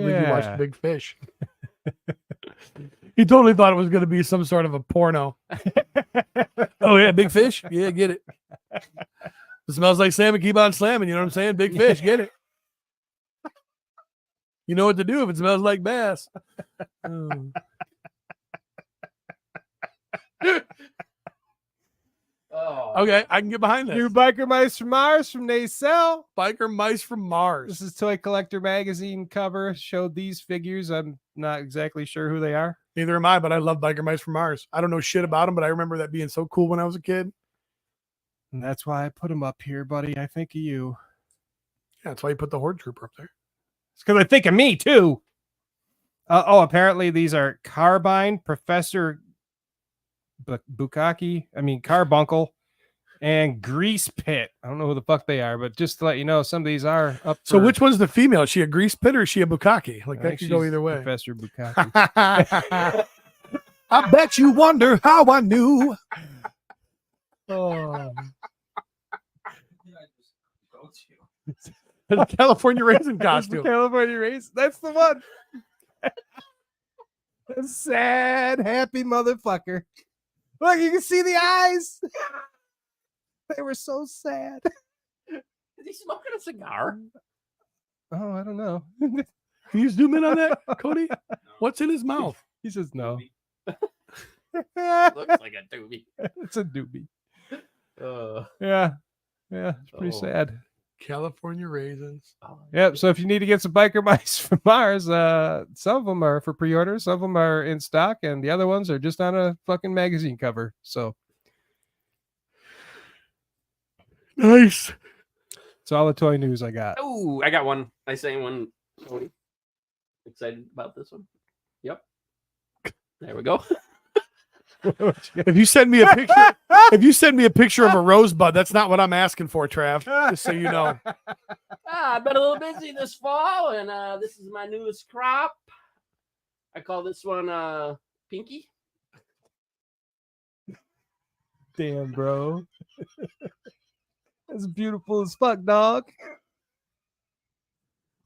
believe you watched Yeah. Big Fish. He totally thought it was going to be some sort of a porno. Oh yeah, Big Fish. Yeah, get it. It smells like salmon. Keep on slamming. You know what I'm saying? Big Fish. Get it. You know what to do if it smells like bass. Oh. Oh. Okay, I can get behind this. New Biker Mice from Mars from Nacelle. Biker Mice from Mars. This is Toy Collector Magazine cover. Showed these figures. I'm not exactly sure who they are. Neither am I, but I love Biker Mice from Mars. I don't know shit about them, but I remember that being so cool when I was a kid. And that's why I put them up here, buddy. I think of you. Yeah, that's why you put the Horde Trooper up there. It's because I think of me too. Apparently these are Carbine, Professor Carbuncle, and Grease Pit. I don't know who the fuck they are, but just to let you know, some of these are up. So for- which one's the female? Is she a grease pit or is she a bukkake? Like I that think could go she's either way. Professor Bukaki. I bet you wonder how I knew. Oh. The California raisin That's the costume. California race. That's the one. A sad, happy motherfucker. Look, you can see the eyes. They were so sad. Is he smoking a cigar? Oh, I don't know. Can you zoom in on that, Cody? What's in his mouth? He says no. Looks like a doobie. It's a doobie. Uh, Yeah. Yeah. It's pretty Oh. sad. California raisins. Yep. So if you need to get some biker mice from Mars, some of them are for pre-order, some of them are in stock, and the other ones are just on a fucking magazine cover. So Nice. it's all the toy news I got. Oh, I got one. I say one. Cody. Excited about this one? Yep. There we go. If you send me a picture, of a rosebud, that's not what I'm asking for, Trav. Just so you know. I've been a little busy this fall, and this is my newest crop. I call this one Pinky. Damn, bro. That's beautiful as fuck, dog.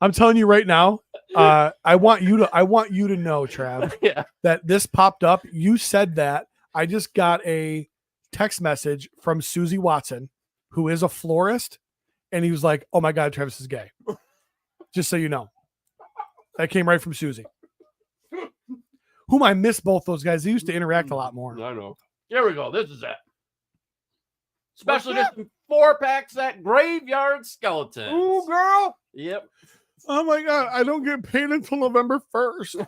I'm telling you right now. I want you to know, Trav, Yeah. that this popped up. You said that. I just got a text message from Susie Watson, who is a florist, and he was like, "Oh my God, Travis is gay." Just so you know, that came right from Susie, whom I miss both those guys. They used to interact a lot more. I know. Here we go. This is it. Special edition 4-pack set Graveyard Skeleton. Ooh, girl. Yep. Oh my God, I don't get paid until November 1st.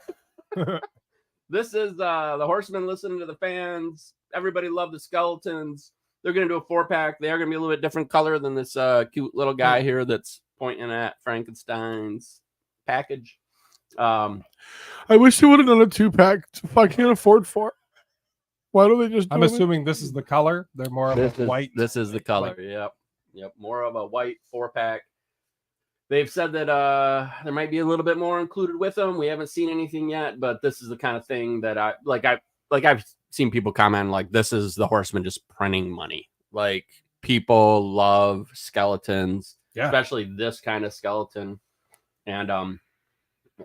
This is the Horsemen listening to the fans. Everybody loved the skeletons. They're going to do a 4-pack. They are going to be a little bit different color than this cute little guy here that's pointing at Frankenstein's package. I wish they would have done a 2-pack if I can't afford 4. Why don't they just do I'm assuming this is the color. They're more of a white. This is the color. Yep. More of a white 4-pack. They've said that there might be a little bit more included with them. We haven't seen anything yet, but this is the kind of thing that I've seen people comment like, this is the Horsemen just printing money. Like, people love skeletons, especially this kind of skeleton. And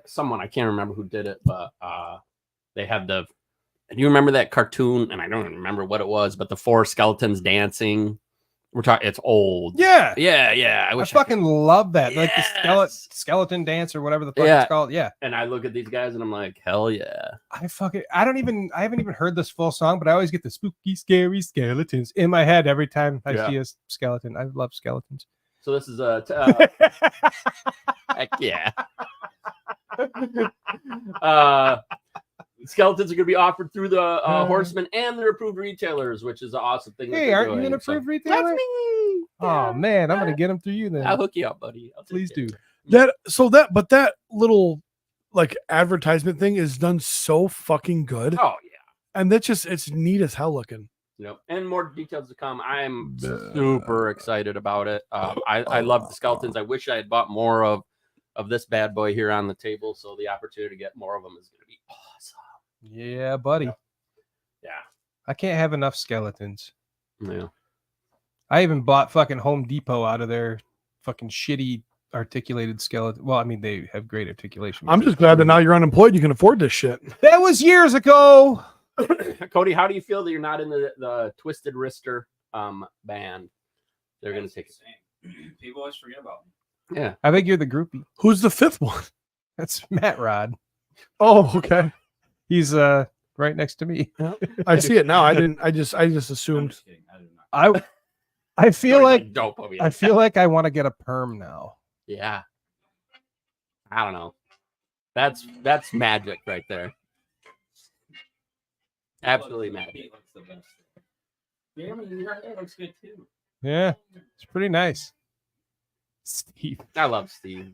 someone, I can't remember who did it, but they have do you remember that cartoon? And I don't remember what it was, but the 4 skeletons dancing. We're talking. It's old. Yeah. I fucking love that. Yes. Like the skeleton dance or whatever the fuck it's called. Yeah. And I look at these guys and I'm like, hell yeah. I haven't even heard this full song, but I always get the spooky, scary skeletons in my head every time I see a skeleton. I love skeletons. So this is heck yeah. Skeletons are going to be offered through the Horsemen and their approved retailers, which is an awesome thing. Hey, aren't you an approved retailer? That's me. Oh man, I'm going to get them through you then. I'll hook you up, buddy. Please do. That little like advertisement thing is done so fucking good. Oh yeah. And it's neat as hell looking. Yep. And more details to come. I'm super excited about it. I love the skeletons. I wish I had bought more of this bad boy here on the table. So the opportunity to get more of them is going to be awesome. Yeah, buddy. Yeah. I can't have enough skeletons. Yeah. I even bought fucking Home Depot out of their fucking shitty articulated skeleton. Well, I mean, they have great articulation. I'm just glad that now you're unemployed. You can afford this shit. That was years ago. Cody, how do you feel that you're not in the Twisted Wrister band? They're going to take it. People always forget about me. Yeah. I think you're the groupie. Who's the 5th one? That's Matt Rod. Oh, okay. He's right next to me. I see it now. I just assumed. I feel like dopamine. I feel like I want to get a perm now. Yeah. I don't know. That's magic right there. Absolutely magic. Looks the best. Yeah, your hair looks good too. Yeah, it's pretty nice. Steve. I love Steve.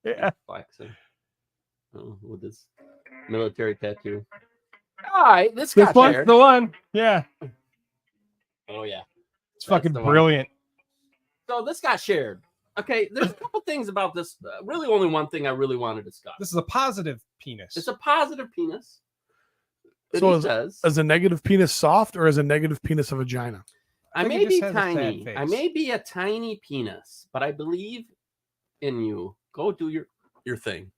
Yeah. Flexing. Oh, with this military tattoo. All right, this got one's shared. the one. Yeah. Oh yeah. It's fucking brilliant. So this got shared. Okay, there's a couple things about this. Really, only one thing I really want to discuss. This is a positive penis. It's a positive penis. So is a negative penis soft or is a negative penis a vagina? I think may it be just has a fat tiny. face. I may be a tiny penis, but I believe in you. Go do your thing.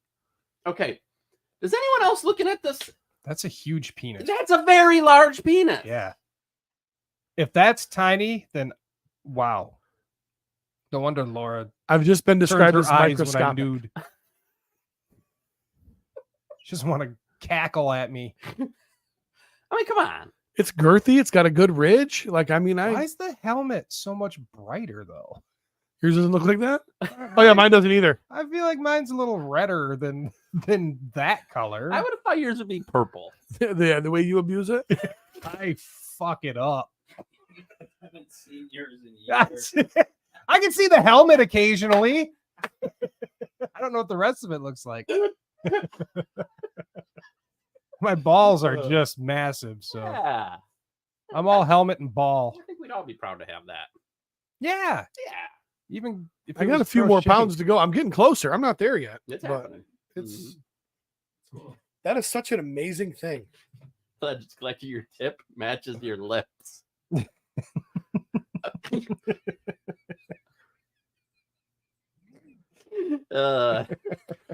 Okay. Is anyone else looking at this? That's a huge penis. That's a very large penis. Yeah. If that's tiny, then wow. No wonder Laura. I've just been described turns as her eyes when I'm microscopic. nude. She just want to cackle at me. I mean, come on. It's girthy. It's got a good ridge. Like, I mean, Why is the helmet so much brighter though? Yours doesn't look like that? Oh yeah, mine doesn't either. I feel like mine's a little redder than that color. I would have thought yours would be purple. The way you abuse it. I fuck it up. I haven't seen yours in years. I can see the helmet occasionally. I don't know what the rest of it looks like. My balls are just massive, so Yeah. I'm all helmet and ball. I think we'd all be proud to have that. Yeah, Yeah. even if I it got a was few more crocheting. pounds to go. I'm getting closer. I'm not there yet. It's but happening. it's that is such an amazing thing. It's like your tip matches your lips.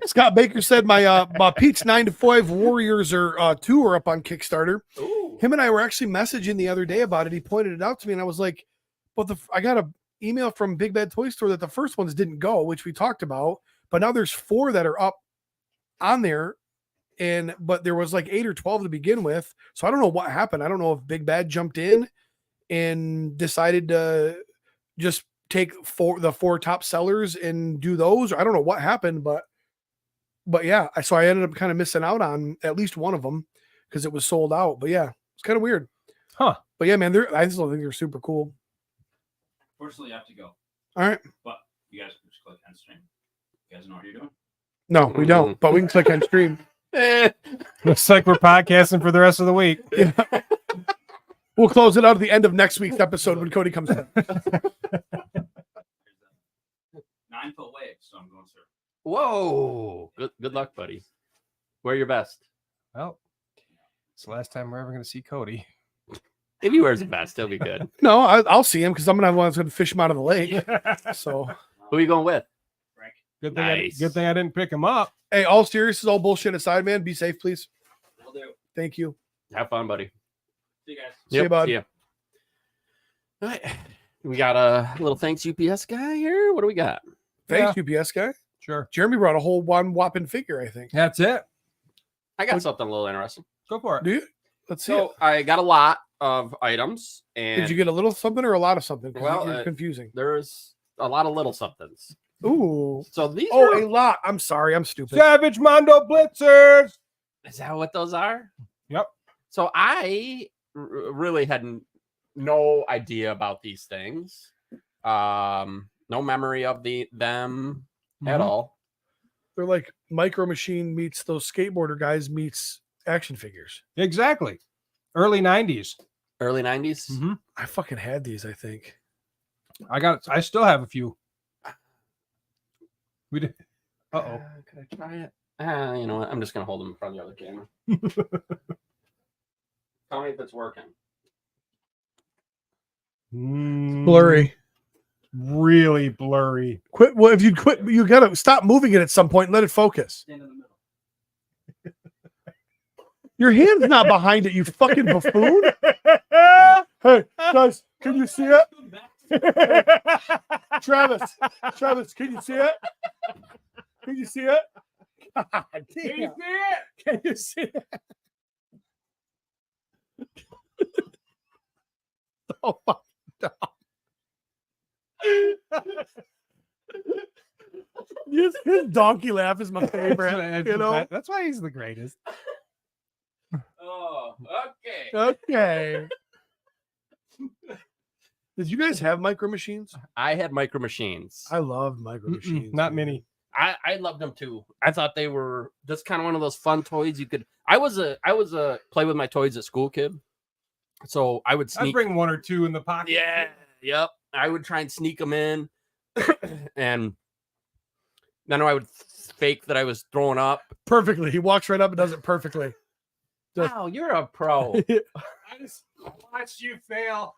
Scott Baker said my Pete's 9 to 5 Warriors are 2 are up on Kickstarter. Ooh. Him and I were actually messaging the other day about it. He pointed it out to me, and I was like, "But I got a email from Big Bad Toy Store that the first ones didn't go, which we talked about, but now there's 4 that are up on there, but there was like 8 or 12 to begin with. So I don't know what happened. I don't know if Big Bad jumped in and decided to just take the 4 top sellers and do those. I don't know what happened, but yeah, so I ended up kind of missing out on at least one of them because it was sold out. But yeah, it's kind of weird. Huh. But yeah, man, I still think they're super cool. Fortunately, you have to go. All right. But you guys can just click end stream. You guys know what you're doing? No, we don't, but we can click on stream. Looks like we're podcasting for the rest of the week. Yeah. We'll close it out at the end of next week's episode when Cody comes in. 9-foot wave, so I'm going surf. Whoa. Good luck, buddy. Wear your best. Well, it's the last time we're ever going to see Cody. If he wears a vest, he'll be good. No, I'll see him because I'm gonna have one that's gonna fish him out of the lake. So, who are you going with? Frank. Good thing, Nice. good thing I didn't pick him up. hey, all serious, all bullshit aside, man. Be safe, please. Will do. Thank you. Have fun, buddy. See you guys. See you, bud. See ya. All right. We got a little thanks UPS guy here. What do we got? Thanks, UPS guy. Sure. Jeremy brought a whole one whopping figure, I think. That's it. I got something a little interesting. Go for it. Do you? Let's see. So I got a lot of items, and Did you get a little something or a lot of something? 'Cause Well, you're confusing. there's a lot of little somethings. Ooh. So these Oh, are, a lot. I'm sorry. I'm stupid. Savage Mondo Blitzers. is that what those are? Yep. So I really had no idea about these things. No memory of them at Mhm. all. They're like Micro Machine meets those skateboarder guys meets action figures. Exactly. Early 90s. Early 90s. Mm-hmm. I fucking had these, I think. I still have a few. We did. Uh-oh. Could I try it? You know what? I'm just gonna hold them in front of the other camera. Tell me if it's working. Blurry. Really blurry. Quit. Well, if you quit, you gotta stop moving it at some point and let it focus. Stand in the middle. Your hand's not behind it, you fucking buffoon. Hey, guys, can you see it? Travis, can you see it? Can you see it? God damn. Can you see it? Oh my God. His donkey laugh is my favorite. You know? That's why he's the greatest. Oh, okay. Okay. Did you guys have Micro Machines? I had Micro Machines. I loved Micro Machines. Not man. many. I loved them too. I thought they were just kind of one of those fun toys you could. I was a play with my toys at school kid, so I would I'd sneak. bring one or two in the pocket. Yeah, yep. I would try and sneak them in, and then I would fake that I was throwing up. Perfectly. He walks right up and does it perfectly. Just- Wow, you're a pro. I just watched you fail.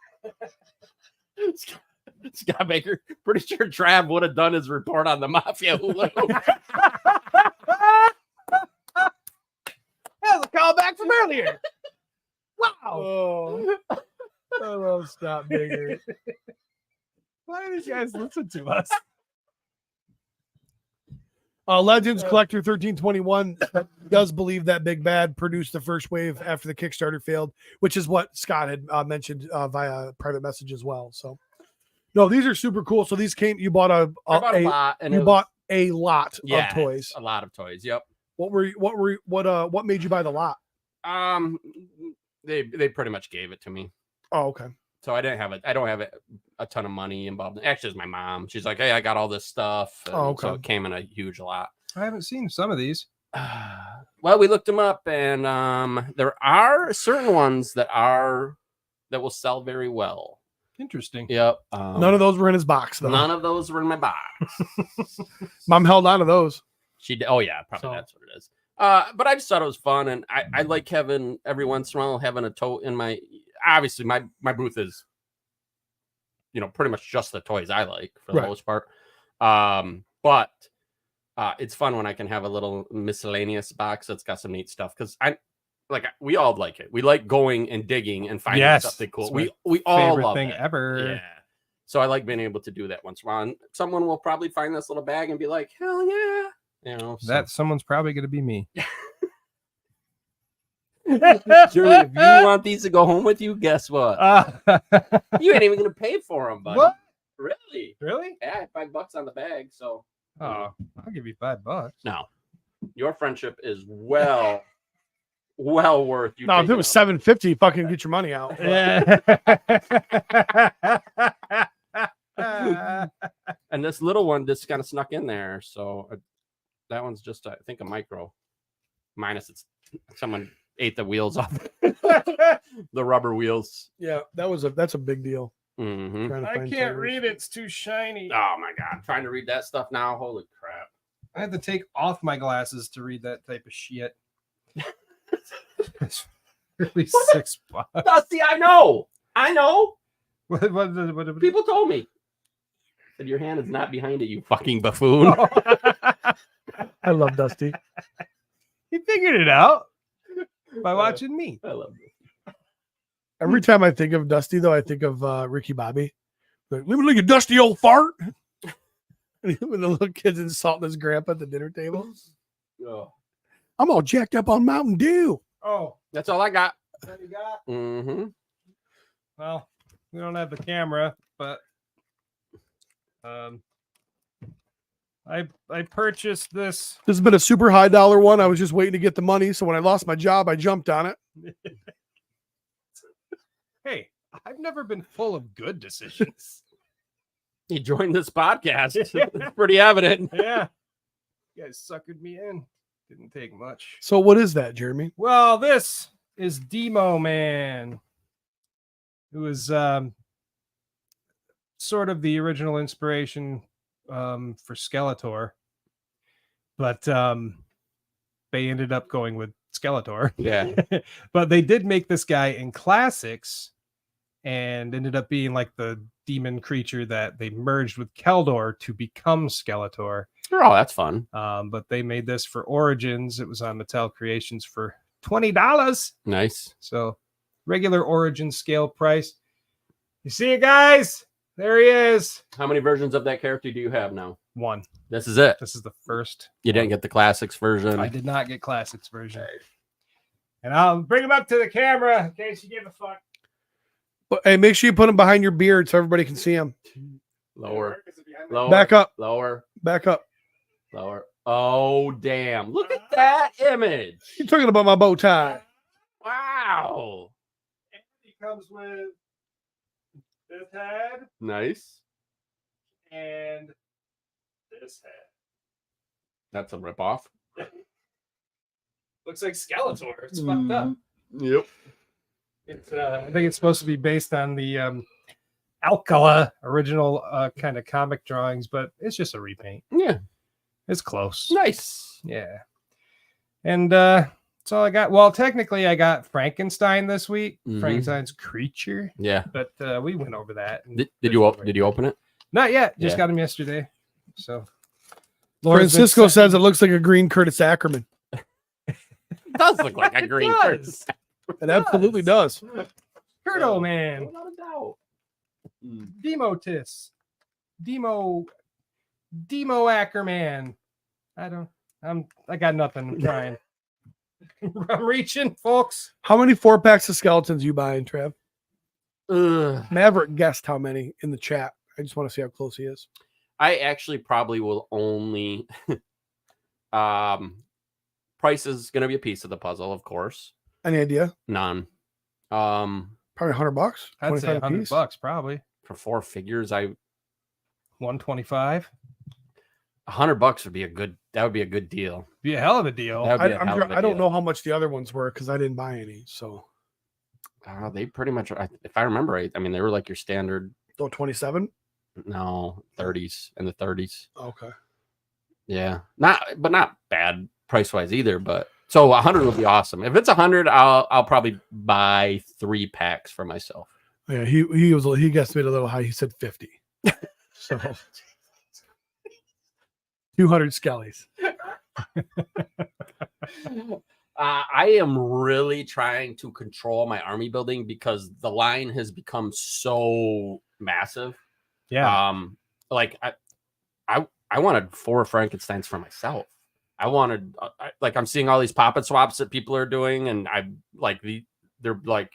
Scott Baker, pretty sure Trav would have done his report on the mafia. That was a callback from earlier. Wow. Oh, I love Scott Baker. Why do these guys listen to us? Legends Collector 1321 does believe that Big Bad produced the first wave after the Kickstarter failed, which is what Scott had mentioned via private message as well. So No, these are super cool. So these came. You bought I bought a lot, and you it was- bought a lot yeah, of toys. a lot of toys. Yep. What made you buy the lot? They pretty much gave it to me. Oh, okay. So I don't have a ton of money involved. Actually, it's my mom. She's like, "Hey, I got all this stuff." And Oh, okay. So it came in a huge lot. I haven't seen some of these. Well, we looked them up, and there are certain ones that will sell very well. Interesting. Yep. None of those were in his box, though. None of those were in my box. Mom held on to those. She did. Oh yeah, probably So- that's what it is. But I just thought it was fun, and I like having every once in a while having a tote in my. Obviously, my booth is, pretty much just the toys I like for the Right. most part. But it's fun when I can have a little miscellaneous box that's got some neat stuff because we all like it. We like going and digging and finding Yes, something cool. it's We all Favorite love thing it. ever. Yeah. So I like being able to do that once in a while. And someone will probably find this little bag and be like, "Hell yeah!" So. That someone's probably going to be me. Surely, if you want these to go home with you, guess what? You ain't even gonna pay for them, buddy. What? Really? Really? Yeah, $5 on the bag. So, Oh, I'll give you $5. no, your friendship is well worth you. No, if it taking was up- $7.50, fucking get your money out. And this little one just kind of snuck in there. So that one's just, I think, a micro. Minus someone ate the wheels off the rubber wheels. Yeah, that's a big deal. Mm-hmm. Trying to I find can't tires. read it. It's too shiny. Oh my god, trying to read that stuff now. Holy crap. I had to take off my glasses to read that type of shit. It's really $6. Dusty, I know. What People told me. Said your hand is not behind it, you fucking buffoon. I love Dusty. He figured it out by watching me. I love this. Every time I think of Dusty, though, I think of Ricky Bobby. Like, let me look at Dusty old fart. When the little kid's insulting his grandpa at the dinner table. Oh, I'm all jacked up on Mountain Dew. Oh, that's all I got. what you got? Mm-hmm. Well, we don't have the camera, but I purchased this. This has been a super high dollar one. I was just waiting to get the money. So when I lost my job, I jumped on it. Hey, I've never been full of good decisions. He joined this podcast. It's pretty evident. Yeah. You guys suckered me in. Didn't take much. So what is that, Jeremy? Well, this is Demo Man. It was sort of the original inspiration for Skeletor, but they ended up going with Skeletor. Yeah. But they did make this guy in classics and ended up being like the demon creature that they merged with Keldor to become Skeletor. Oh, that's fun. But they made this for Origins. It was on Mattel Creations for $20. Nice. So regular Origin scale price. You see it, guys? There he is. How many versions of that character do you have now? One. This is it. This is the first. You didn't get the classics version. I did not get Classics version. And I'll bring him up to the camera in case you give a fuck. But, hey, make sure you put them behind your beard so everybody can see them. Lower. Lower. Back up. Lower. Back up. Lower. Oh, damn. Look at that image. You're talking about my bow tie. Wow. And he comes with this head Nice. and this head. That's a ripoff. Looks like Skeletor. It's fucked up. Yep. It's I think it's supposed to be based on the Alcala original kind of comic drawings, but it's just a repaint. Yeah. It's close. Nice. Yeah. And that's all I got. Well, technically I got Frankenstein this week. Mhm. Frankenstein's creature. Yeah. But we went over that. and Did there's you no did you open it? Not yet. Just Yeah. got him yesterday. So Laura's been Francisco sent- says it looks like a green Curtis Ackerman. It does look like a It green does. It absolutely does. Kurdo Man. Without a doubt. Demotis. Demo Ackerman. I got nothing. I'm trying. I'm reaching, folks. How many 4-packs of skeletons you buying, Trev? Ugh. Maverick guessed how many in the chat. I just want to see how close he is. I actually probably will only price is going to be a piece of the puzzle, of course. Any idea? None. Probably $100. I'd say 25 a piece? $100 probably. For 4 figures, 125. $100 would be a good deal. Be a hell of a deal. That would be a hell of a I don't deal. know how much the other ones were because I didn't buy any. So They pretty much, if I remember right, I mean, they were like your standard. 27. No, 30s and the 30s. Okay. Yeah, not bad price wise either. But so 100 would be awesome. If it's 100, I'll probably buy 3 packs for myself. Yeah, he guessed me a little high. He said 50. So 200 skellies. I am really trying to control my army building because the line has become so massive. Yeah. Like I wanted 4 Frankensteins for myself. I wanted I'm seeing all these poppet swaps that people are doing, and they're like,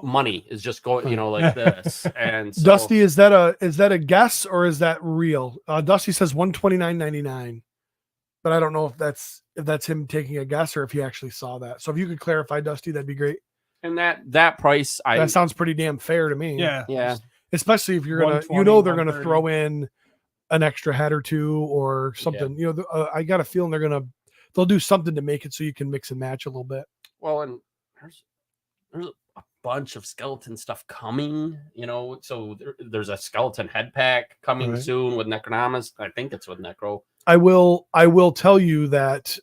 money is just going, like this. And so, Dusty, is that a guess or is that real? Dusty says $129.99, but I don't know if that's him taking a guess or if he actually saw that. So if you could clarify, Dusty, that'd be great. and that price, That sounds pretty damn fair to me. yeah. Especially if you're gonna, 120, they're gonna 130. throw in an extra head or two or something. I got a feeling they'll do something to make it so you can mix and match a little bit. Well, and there's a bunch of skeleton stuff coming, so there's a skeleton head pack coming Right. soon with Necronomus. I think it's with Necro. I will tell you that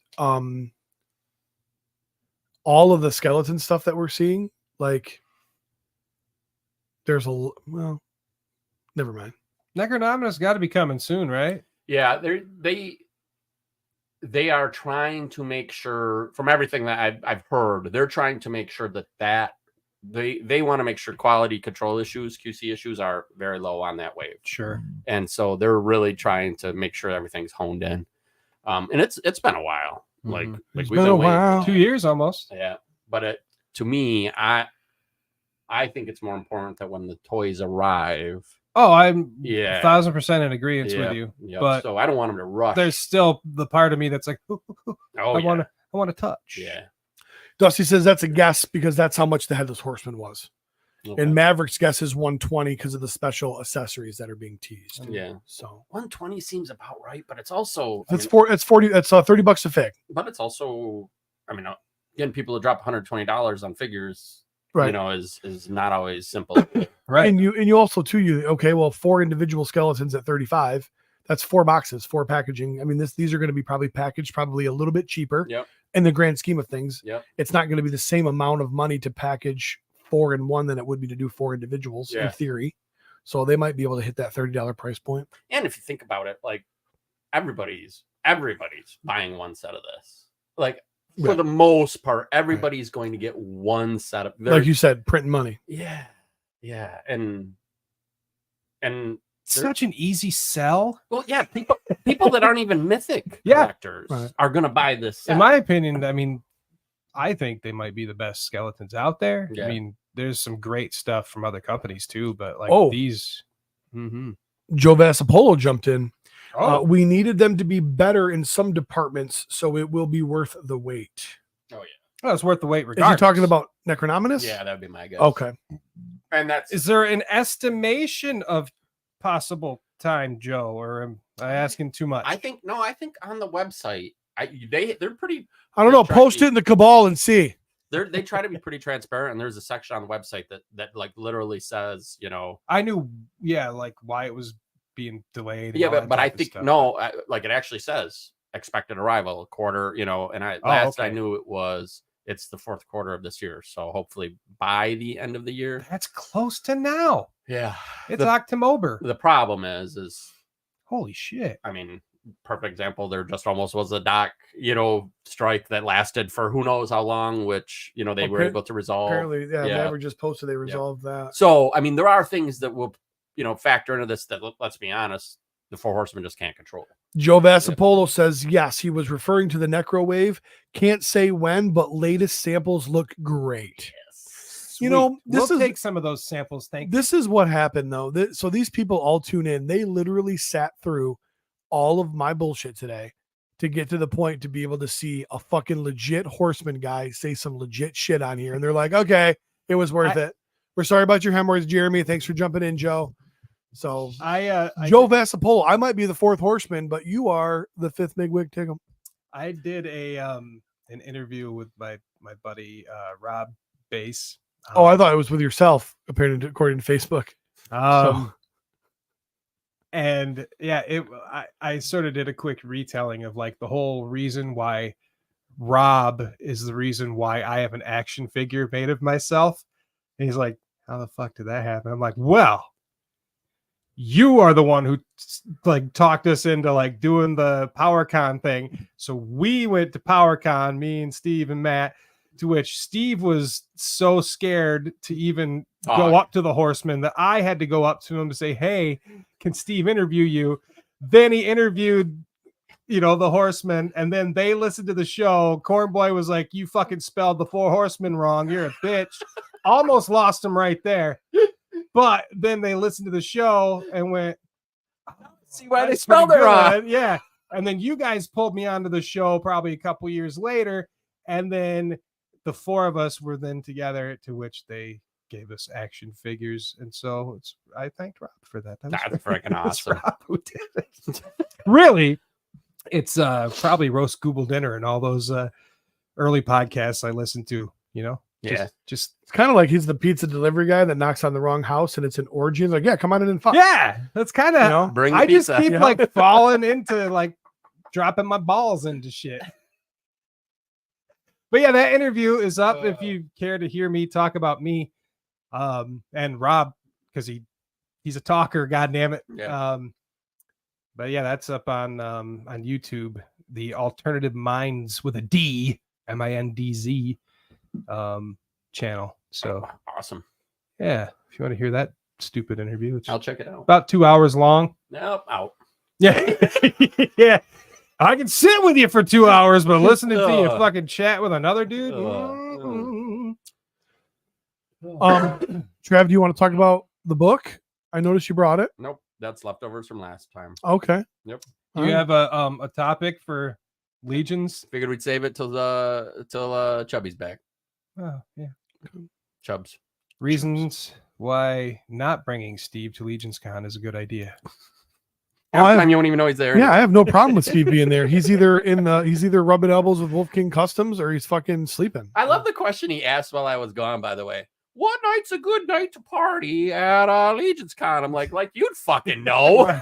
all of the skeleton stuff that we're seeing, like well, never mind. Necronominus got to be coming soon, right? Yeah, they are trying to make sure, from everything that I've heard, they're trying to make sure that they want to make sure quality control issues, QC issues, are very low on that wave. Sure. And so they're really trying to make sure everything's honed in. And it's been a while. Like Mhm. we've been a been waiting. while. 2 years almost. Yeah, but to me, I think it's more important that when the toys arrive, Oh, I'm yeah, 1,000% in agreement yeah, with you. yeah. But so I don't want them to rush. there's still the part of me that's like, I want to touch. Yeah. Dusty says that's a guess because that's how much the Headless Horseman was. Okay. And Maverick's guess is 120 because of the special accessories that are being teased. Yeah. So 120 seems about right, but it's also it's 40. That's $30 a fig. But it's also, getting people to drop $120 on figures, Right. is not always simple. Right. And you also too, 4 individual skeletons at 35. That's 4 boxes, 4 packaging. I mean, these are going to be probably packaged probably a little bit cheaper. Yep. In the grand scheme of things. Yep. It's not going to be the same amount of money to package 4 in one than it would be to do 4 individuals in Yeah. theory. So they might be able to hit that $30 price point. And if you think about it, like everybody's buying one set of this. Like for Right. the most part, everybody's going to get one set of. Like you said, printing money. Yeah, yeah, and Such an easy sell. well, yeah, people that aren't even mythic Yeah. collectors Right. are going to buy this set. In my opinion, I think they might be the best skeletons out there. Yeah. I mean, there's some great stuff from other companies too, but like Oh. these. Mm-hmm. Joe Vassapolo jumped in. Oh, We needed them to be better in some departments, so it will be worth the wait. oh well, it's worth the wait Is regardless. he talking about Necronominus? yeah, that would be my guess. Okay. And that's Is there an estimation of possible time, Joe, or am I asking too much? I think on the website, they're pretty. I don't know. Try to Post be- it in the Cabal and see. They try to be pretty transparent, and there's a section on the website that like literally says, I knew, like why it was being delayed. and yeah, all that but I type of think stuff. no, like it actually says expected arrival a quarter, and I last I okay. knew it's the 4th quarter of this year, so hopefully by the end of the year. That's close to now. Yeah, It's October. the problem is Holy shit. I mean, perfect example. There just almost was a dock, strike that lasted for who knows how long, which they were able to resolve. Apparently, yeah, yeah. Maverick just posted they resolved that. So, I mean, there are things that will, factor into this that, let's be honest, the 4 Horsemen just can't control. Joe Vassapolo says, yes, he was referring to the Necro Wave. Can't say when, but latest samples look great. Sweet. know, this we'll is take some of those samples. Thank you. this is what happened though. So these people all tune in. They literally sat through all of my bullshit today to get to the point to be able to see a fucking legit Horseman guy say some legit shit on here. And they're like, okay, it was worth it. We're sorry about your hemorrhoids, Jeremy. Thanks for jumping in, Joe. So Joe Vasapolo, I might be the fourth horseman, but you are the fifth Mwigtkm. I did an interview with my buddy Rob Bass. I thought it was with yourself, according to Facebook. And yeah, I sort of did a quick retelling of like the whole reason why Rob is the reason why I have an action figure made of myself. And he's like, how the fuck did that happen? I'm like, well, you are the one who like talked us into like doing the PowerCon thing. So we went to PowerCon, me and Steve and Matt, to which Steve was so scared to even go up to the Horseman that I had to go up to him to say, hey, can Steve interview you? Then he interviewed, the Horseman, and then they listened to the show. Cornboy was like, you fucking spelled the 4 horsemen wrong. You're a bitch. Almost lost him right there. But then they listened to the show and went, see why they spelled it wrong. Yeah. And then you guys pulled me onto the show probably a couple years later. And then the 4 of us were then together, to which they gave us action figures. And so I thanked Rob for that. That's freaking awesome. Rob who did it. Really, it's probably Roast Google Dinner and all those early podcasts I listened to, Just it's kind of like he's the pizza delivery guy that knocks on the wrong house and it's an orgy. He's like, yeah, come on in and fuck. Yeah, that's kind of bring the I pizza. just keep like falling into like dropping my balls into shit. But yeah, that interview is up if you care to hear me talk about me and Rob, because he's a talker, god damn it. Yeah. But yeah, that's up on YouTube, the Alternative Minds with a D, MINDZ channel. So awesome. Yeah, if you want to hear that stupid interview, I'll check it out. About 2 hours long. Nope, out. Yeah. Yeah. I can sit with you for 2 hours, but listening to you fucking chat with another dude. Trav, do you want to talk about the book? I noticed you brought it. Nope, that's leftovers from last time. Okay. Yep. Do you have a topic for Legions? Figured we'd save it till Chubby's back. Oh, yeah. Chubbs. Reasons why not bringing Steve to Legions Con is a good idea. Half the time you won't even know he's there. Yeah, I have no problem with Steve being there. He's either rubbing elbows with Wolfgang Customs or he's fucking sleeping. I love the question he asked while I was gone, by the way. What night's a good night to party at Legion's Con? I'm like you'd fucking know.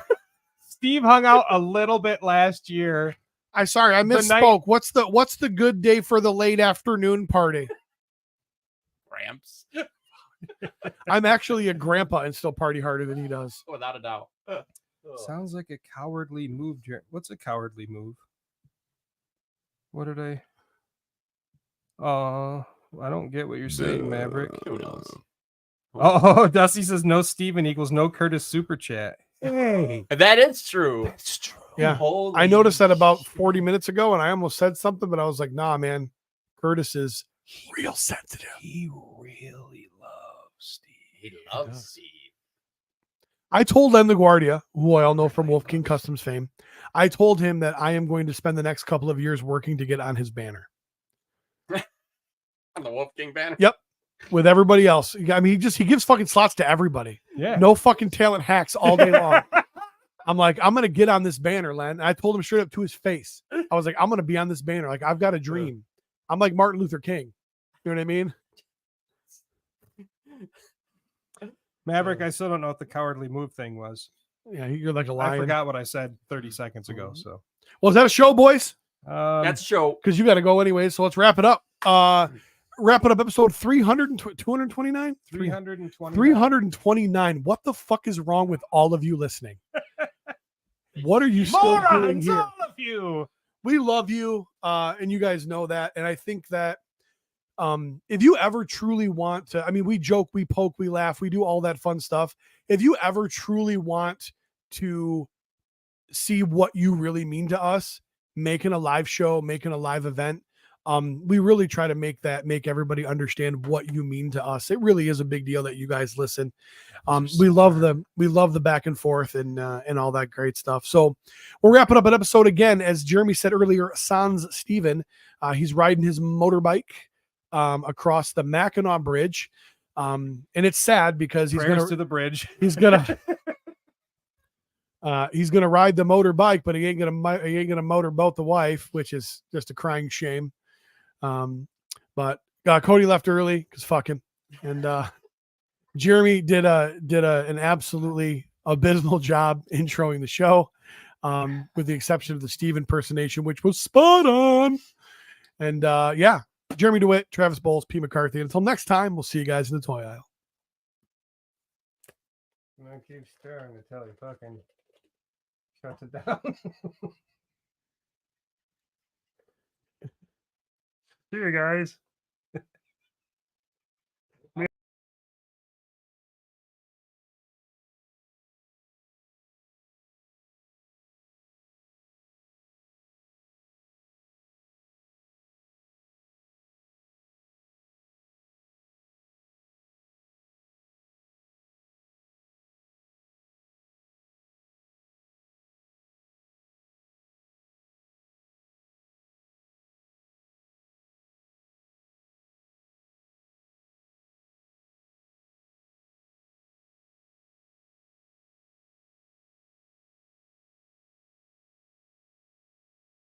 Steve hung out a little bit last year. I misspoke. What's the good day for the late afternoon party? Gramps. I'm actually a grandpa and still party harder than he does. Without a doubt. Sounds like a cowardly move. What's a cowardly move? What did I? I don't get what you're saying, Maverick. Who knows? Oh, Dusty says no Steven equals no Curtis super chat. Hey, that is true. It's true. Yeah. Holy I noticed that about 40 minutes ago and I almost said something, but I was like, nah, man, Curtis is real sensitive. He really loves Steve. He loves Steve. I told Len LaGuardia, who I all know from Wolfgang Customs fame, I told him that I am going to spend the next couple of years working to get on his banner. On the Wolfgang banner? Yep. With everybody else. I mean, he gives fucking slots to everybody. Yeah. No fucking talent hacks all day long. I'm like, I'm going to get on this banner, Len. I told him straight up to his face. I was like, I'm going to be on this banner. Like, I've got a dream. I'm like Martin Luther King. You know what I mean? Maverick, I still don't know what the cowardly move thing was. Yeah, you're like a lion. I forgot what I said 30 seconds ago. So, well, is that a show, boys? That's a show. Because you got to go anyway. So let's wrap it up. Wrap it up. Episode 229? 329. What the fuck is wrong with all of you listening? What are you still doing here? All of you. We love you, and you guys know that. And I think that if you ever truly want to, I mean, we joke, we poke, we laugh, we do all that fun stuff. If you ever truly want to see what you really mean to us, making a live show, making a live event, We really try to make everybody understand what you mean to us. It really is a big deal that you guys listen. We love the back and forth and all that great stuff. So we're wrapping up an episode again, as Jeremy said earlier. Sans Steven, he's riding his motorbike across the Mackinac Bridge, and it's sad because he's Prayers gonna to the bridge. he's gonna ride the motorbike, but he ain't gonna motorboat the wife, which is just a crying shame. But Cody left early because fuck him, and Jeremy did an absolutely abysmal job introing the show, with the exception of the Steve impersonation, which was spot on. And yeah, Jeremy DeWitt, Travis Bowles, P. McCarthy. Until next time, we'll see you guys in the toy aisle. I'm gonna keep staring until he fucking shuts it down. See you guys.